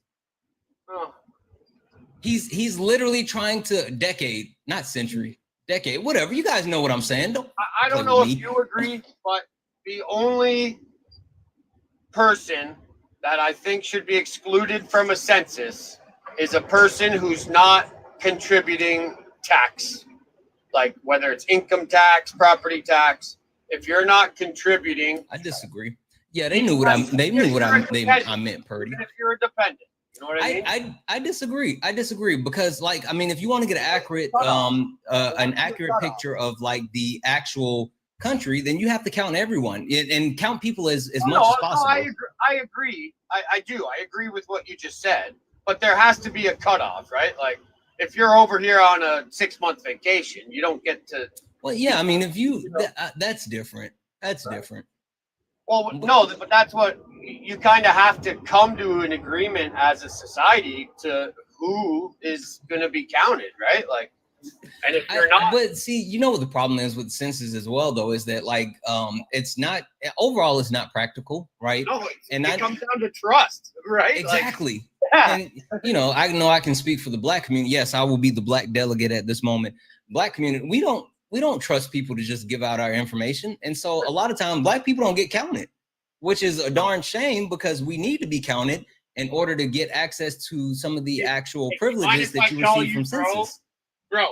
Oh. He's literally trying to decade, whatever. You guys know what I'm saying. I don't know if you agree, but the only person that I think should be excluded from a census is a person who's not contributing tax. like whether it's income tax, property tax. If you're not contributing, I disagree. Yeah, they knew what I meant, Purdy. if you're a dependent, you know what I mean? I disagree. I disagree because, like, I mean, if you want to get an accurate picture of like the actual country, then you have to count everyone and count people as much as possible. I agree. I do. I agree with what you just said, but there has to be a cutoff, right? Like, if you're over here on a 6-month vacation, you don't get to. Well, yeah, I mean, if that's different. That's different. Well, no, but that's what you kind of have to come to an agreement as a society to who is going to be counted, right? Like, and if you're not, but see, you know what the problem is with census as well, though, is that like it's not overall, it's not practical, right? No, it comes down to trust, right? Exactly. Like, and you know I can speak for the Black community. Yes, I will be the Black delegate at this moment. Black community, we don't trust people to just give out our information, and so a lot of times Black people don't get counted, which is a darn shame because we need to be counted in order to get access to some of the actual privileges that you receive from census. Bro,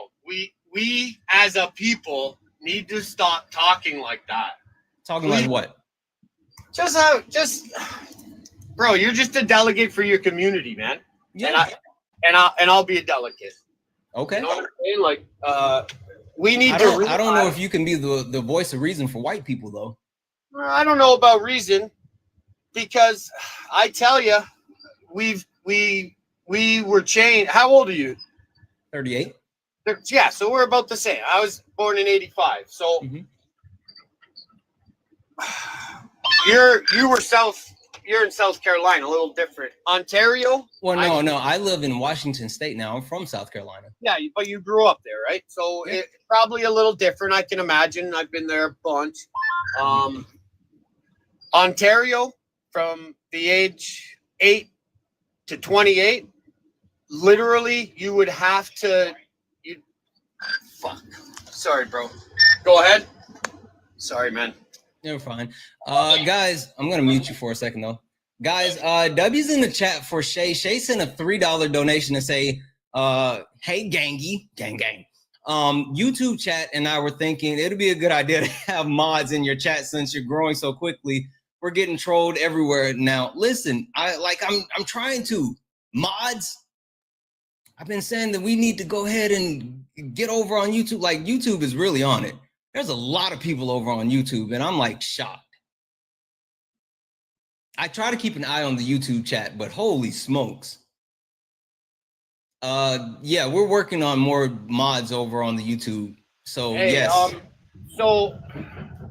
we as a people need to stop talking like that. Talking like what? Bro, you're just a delegate for your community, man. Yeah. And I'll be a delegate. Okay. You know what I'm saying? Like, we need I don't know if you can be the voice of reason for white people, though. I don't know about reason, because I tell you, we were changed. How old are you? 38. Yeah, so we're about the same. I was born in 85. So you're in South Carolina, a little different. Ontario? Well, no, I live in Washington State now. I'm from South Carolina. Yeah, but you grew up there, right? So it's probably a little different, I can imagine. I've been there a bunch. Ontario, from the age 8 to 28, literally, you would have to. Fuck. Sorry, bro. Go ahead. Sorry, man. You're fine. Guys, I'm going to mute you for a second, though. Guys, W's in the chat for Shay. Shay sent a $3 donation to say, hey, gangy, gang. YouTube chat and I were thinking it'd be a good idea to have mods in your chat since you're growing so quickly. We're getting trolled everywhere now. Listen, I'm trying to. Mods, I've been saying that we need to go ahead and get over on YouTube. Like, YouTube is really on it. There's a lot of people over on YouTube, and I'm like shocked. I try to keep an eye on the YouTube chat, but holy smokes. Yeah, we're working on more mods over on the YouTube. So yes. So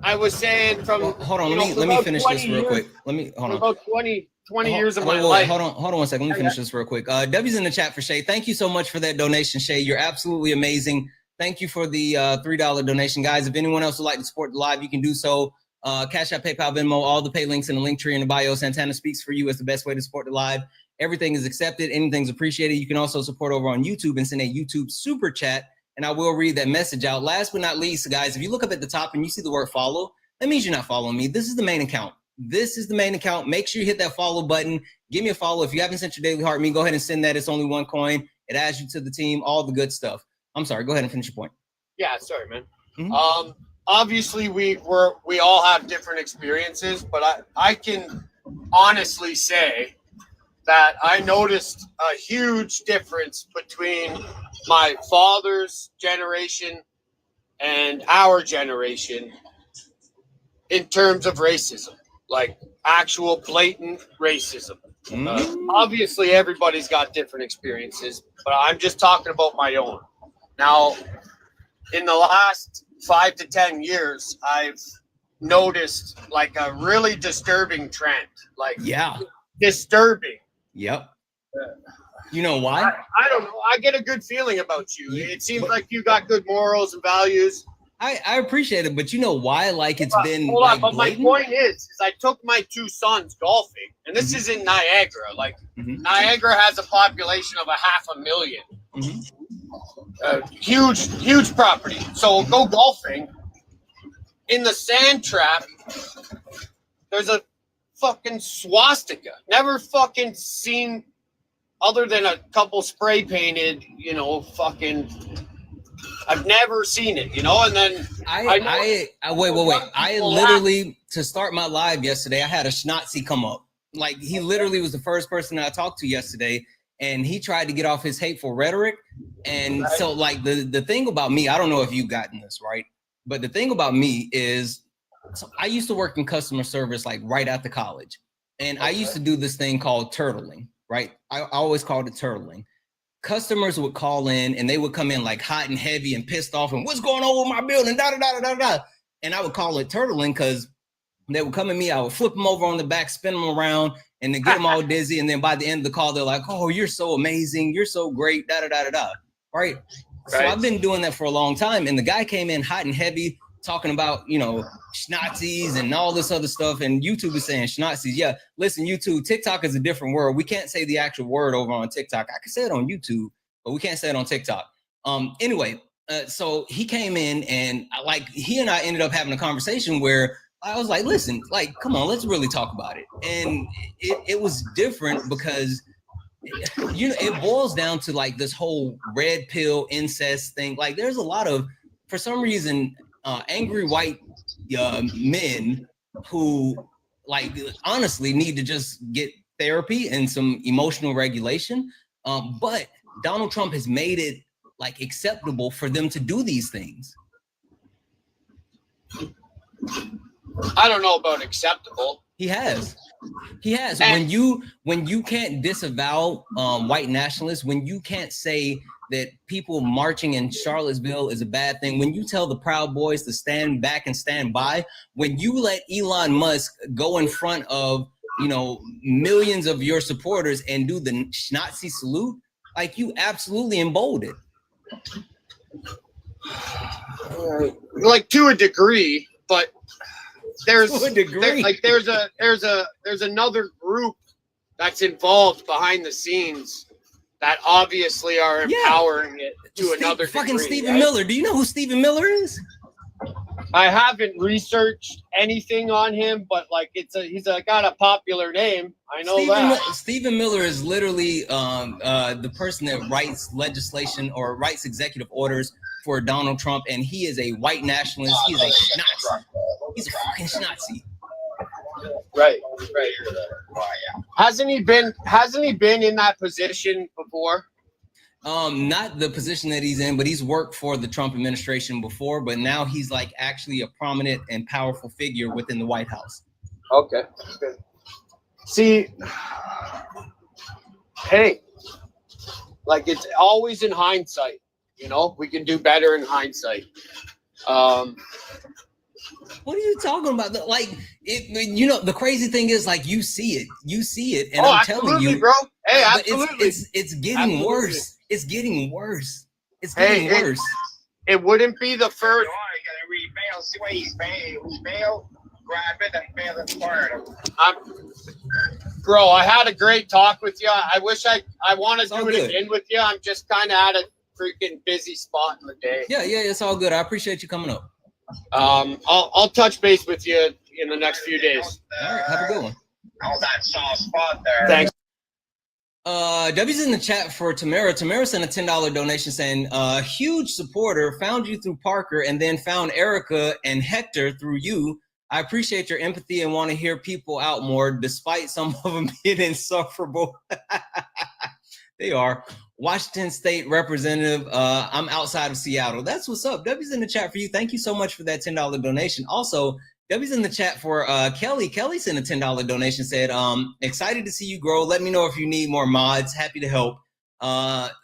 I was saying from hold on, let me finish this real quick. Hold on. About 20 years of my life. Hold on 1 second. Let me finish this real quick. W's in the chat for Shay. Thank you so much for that donation, Shay. You're absolutely amazing. Thank you for the $3 donation, guys. If anyone else would like to support the live, you can do so. Cash App, PayPal, Venmo, all the pay links in the link tree in the bio. Santana Speaks for You is the best way to support the live. Everything is accepted. Anything's appreciated. You can also support over on YouTube and send a YouTube super chat, and I will read that message out. Last but not least, guys, if you look up at the top and you see the word follow, that means you're not following me. This is the main account. This is the main account. Make sure you hit that follow button. Give me a follow. If you haven't sent your daily heart me, go ahead and send that. It's only 1 coin. It adds you to the team, all the good stuff. I'm sorry. Go ahead and finish your point. Yeah, sorry, man. Obviously, we all have different experiences, but I can honestly say that I noticed a huge difference between my father's generation and our generation in terms of racism, like actual blatant racism. Obviously, everybody's got different experiences, but I'm just talking about my own. Now, in the last 5 to 10 years, I've noticed like a really disturbing trend. Like, disturbing. Yep. You know why? I don't know. I get a good feeling about you. It seems like you got good morals and values. I appreciate it, but you know why? Like, it's been hold like on, but blatant? my point is I took my 2 sons golfing, and this is in Niagara. Like, Niagara has a population of 500,000. Huge property. So go golfing. In the sand trap, there's a fucking swastika. Never fucking seen, other than a couple spray painted, fucking I've never seen it, you know. And then wait. I literally, to start my live yesterday, I had a Schnazi come up. Like, he literally was the first person that I talked to yesterday, and he tried to get off his hateful rhetoric. And so, like, the thing about me, I don't know if you've gotten this, right? But the thing about me is, so I used to work in customer service, like, right after college. And I used to do this thing called turtling, right? I always called it turtling. Customers would call in, and they would come in like hot and heavy and pissed off, and what's going on with my building, da da da da da. And I would call it turtling because they would come at me, I would flip them over on the back, spin them around, and then get them all dizzy. And then by the end of the call, they're like, "Oh, you're so amazing, you're so great, da da da da da." Right? So I've been doing that for a long time. And the guy came in hot and heavy, talking about, you know, Schnazis and all this other stuff. And YouTube is saying Schnazis. Yeah, listen, YouTube, TikTok is a different word. We can't say the actual word over on TikTok. I can say it on YouTube, but we can't say it on TikTok. Anyway, so he came in, and like, he and I ended up having a conversation where I was like, listen, like, come on, let's really talk about it. And it was different because, you know, it boils down to like this whole red pill incest thing. Like, there's a lot of, for some reason, angry white men who, like, honestly need to just get therapy and some emotional regulation. But Donald Trump has made it like acceptable for them to do these things. I don't know about acceptable. He has. And when you can't disavow white nationalists, when you can't say that people marching in Charlottesville is a bad thing, when you tell the Proud Boys to stand back and stand by, when you let Elon Musk go in front of, you know, millions of your supporters and do the Nazi salute, like, you absolutely emboldened. Like, to a degree, but there's another group that's involved behind the scenes that obviously are empowering it to another fucking degree, Stephen right? Miller. Do you know who Stephen Miller is? I haven't researched anything on him, but like, he's got a popular name. I know Stephen Miller is literally the person that writes legislation or writes executive orders for Donald Trump, and he is a white nationalist. He is a Schnazi. He's a fucking Schnazi. Right. Hasn't he been in that position before? Not the position that he's in, but he's worked for the Trump administration before, but now he's like actually a prominent and powerful figure within the White House. Okay. See, hey, like, it's always in hindsight, you know, we can do better in hindsight. What are you talking about? Like, you know, the crazy thing is, like, you see it, and I'm telling you, bro. Hey, absolutely. It's getting worse. It's getting worse. It's getting worse. It wouldn't be the first. Bro, I had a great talk with you. I wish I want to do it again with you. I'm just kind of at a freaking busy spot in the day. Yeah, it's all good. I appreciate you coming up. I'll touch base with you in the next few days. All right, have a good one. All that soft spot there. Thanks. W's in the chat for Tamara. Tamara sent a $10 donation saying, huge supporter, found you through Parker and then found Erica and Hector through you. I appreciate your empathy and want to hear people out more, despite some of them being insufferable. They are. Washington State Representative. I'm outside of Seattle. That's what's up. W's in the chat for you. Thank you so much for that $10 donation. Also, W's in the chat for Kelly. Kelly sent a $10 donation, said, excited to see you grow. Let me know if you need more mods. Happy to help.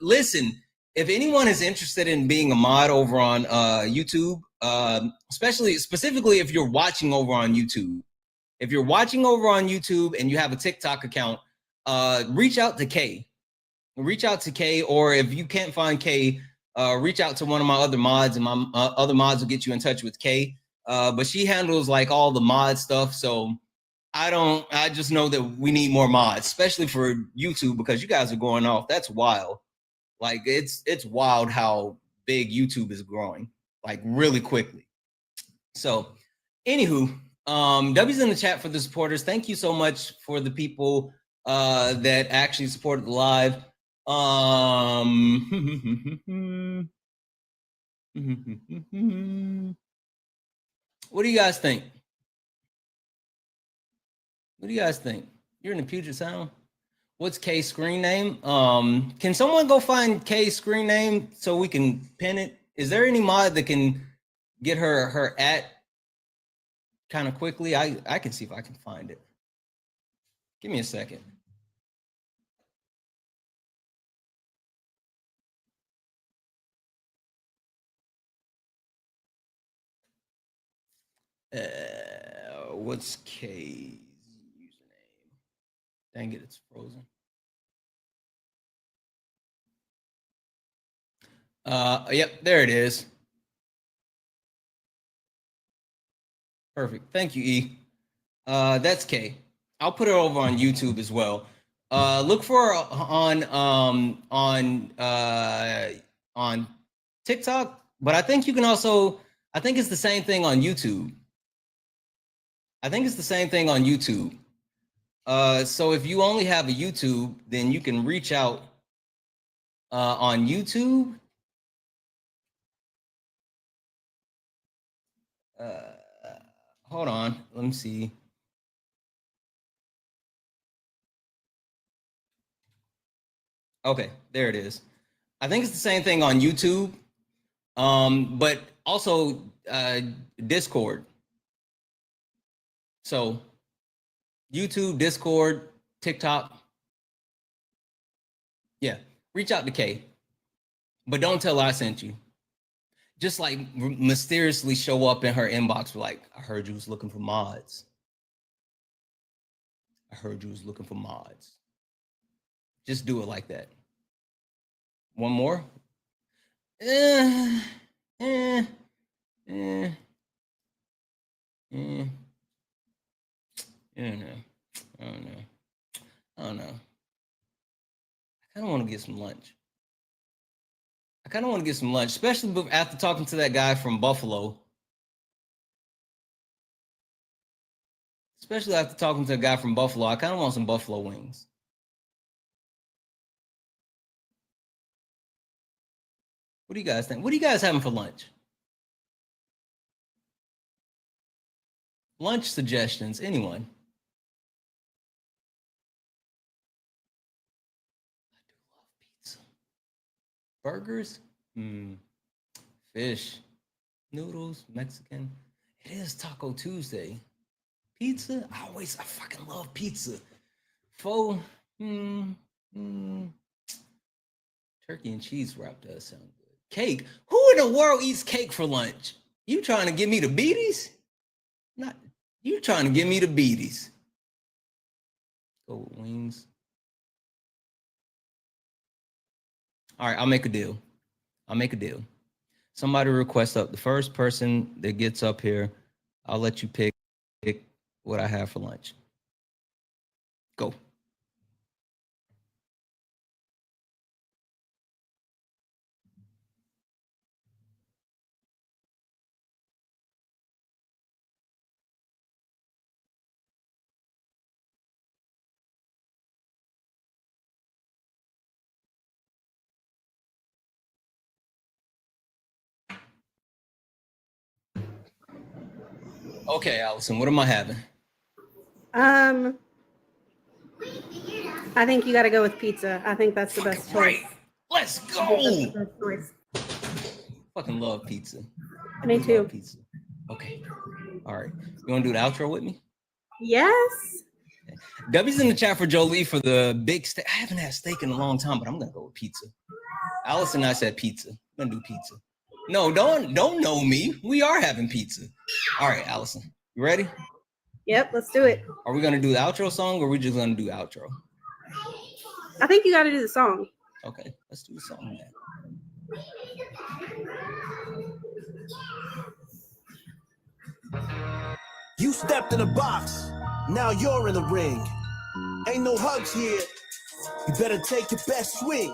Listen, if anyone is interested in being a mod over on YouTube, specifically if you're watching over on YouTube. If you're watching over on YouTube and you have a TikTok account, reach out to Kay. Reach out to Kay, or if you can't find Kay, reach out to one of my other mods, and my other mods will get you in touch with Kay. But she handles like all the mod stuff, so I just know that we need more mods, especially for YouTube, because you guys are going off. That's wild. Like, it's wild how big YouTube is growing, like, really quickly. So, anywho, W's in the chat for the supporters. Thank you so much for the people that actually supported the live. What do you guys think? What do you guys think? You're in the Puget Sound. What's Kay's screen name? Can someone go find Kay's screen name so we can pin it? Is there any mod that can get her at kind of quickly? I can see if I can find it. Give me a second. What's Kay's username? Dang it, it's frozen. Yep, there it is. Perfect. Thank you, E. That's Kay. I'll put it over on YouTube as well. Look for her on TikTok, but I think you can also. I think it's the same thing on YouTube. So if you only have a YouTube, then you can reach out on YouTube. Hold on, let me see. Okay, there it is. I think it's the same thing on YouTube, but also Discord. So YouTube, Discord, TikTok. Yeah, reach out to Kay, but don't tell her I sent you. Just like mysteriously show up in her inbox like, I heard you was looking for mods. Just do it like that. One more. I don't know. I kind of want to get some lunch. Especially after talking to that guy from Buffalo. I kind of want some buffalo wings. What do you guys think? What are you guys having for lunch? Lunch suggestions, anyone? I do love pizza. Burgers? Fish. Noodles, Mexican. It is Taco Tuesday. Pizza? I fucking love pizza. Pho? Turkey and cheese wrap does sound good. Cake? Who in the world eats cake for lunch? You trying to give me the beaties? Not you trying to give me the beaties. Go with wings. All right, I'll make a deal. Somebody request up. The first person that gets up here, I'll let you pick what I have for lunch. Go. Okay, Allison, what am I having? I think you got to go with pizza. I think that's the best choice. Right. Let's go. Fucking love pizza. Me too. Pizza. Okay. All right. You want to do the outro with me? Yes. W's in the chat for Jolie for the big steak. I haven't had steak in a long time, but I'm gonna go with pizza. Allison, I said pizza. I'm gonna do pizza. No, don't know me. We are having pizza. All right, Allison, you ready? Yep, let's do it. Are we gonna do the outro song or are we just gonna do outro? I think you got to do the song. Okay, let's do the song then. You stepped in the box, now you're in the ring. Ain't no hugs here, you better take your best swing.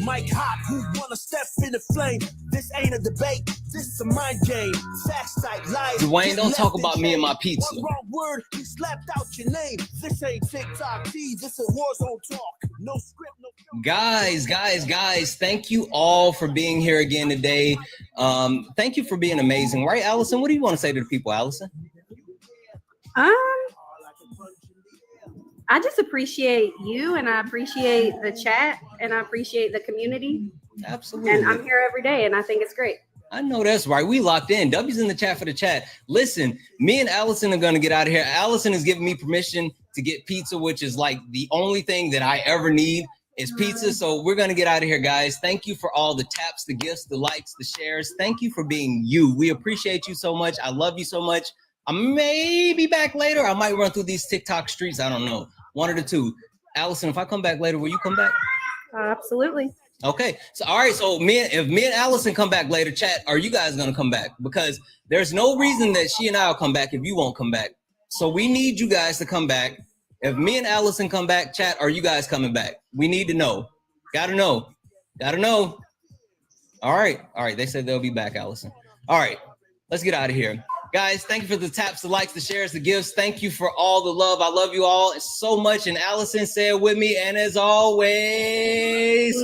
Mike Hot, who wanna step in the flame? This ain't a debate, this is a mind game. Facts like lies. Dwayne, don't talk about me and my pizza. One wrong word, he slapped out your name. This ain't TikTok, this is war zone talk. No script, no Guys, thank you all for being here again today. Thank you for being amazing. Right, Allison? What do you want to say to the people, Allison? I just appreciate you, and I appreciate the chat, and I appreciate the community. Absolutely. And I'm here every day, and I think it's great. I know that's right. We locked in. W's in the chat for the chat. Listen, me and Allison are going to get out of here. Allison has given me permission to get pizza, which is like the only thing that I ever need is pizza. So we're going to get out of here, guys. Thank you for all the taps, the gifts, the likes, the shares. Thank you for being you. We appreciate you so much. I love you so much. I may be back later. I might run through these TikTok streets. I don't know. One of the two. Allison, if I come back later, will you come back? Absolutely. Okay. So, all right. So if me and Allison come back later, chat, are you guys going to come back? Because there's no reason that she and I will come back if you won't come back. So we need you guys to come back. If me and Allison come back, chat, are you guys coming back? We need to know. Gotta know. All right. They said they'll be back, Allison. All right. Let's get out of here. Guys, thank you for the taps, the likes, the shares, the gifts. Thank you for all the love. I love you all so much. And Allison, say it with me. And as always...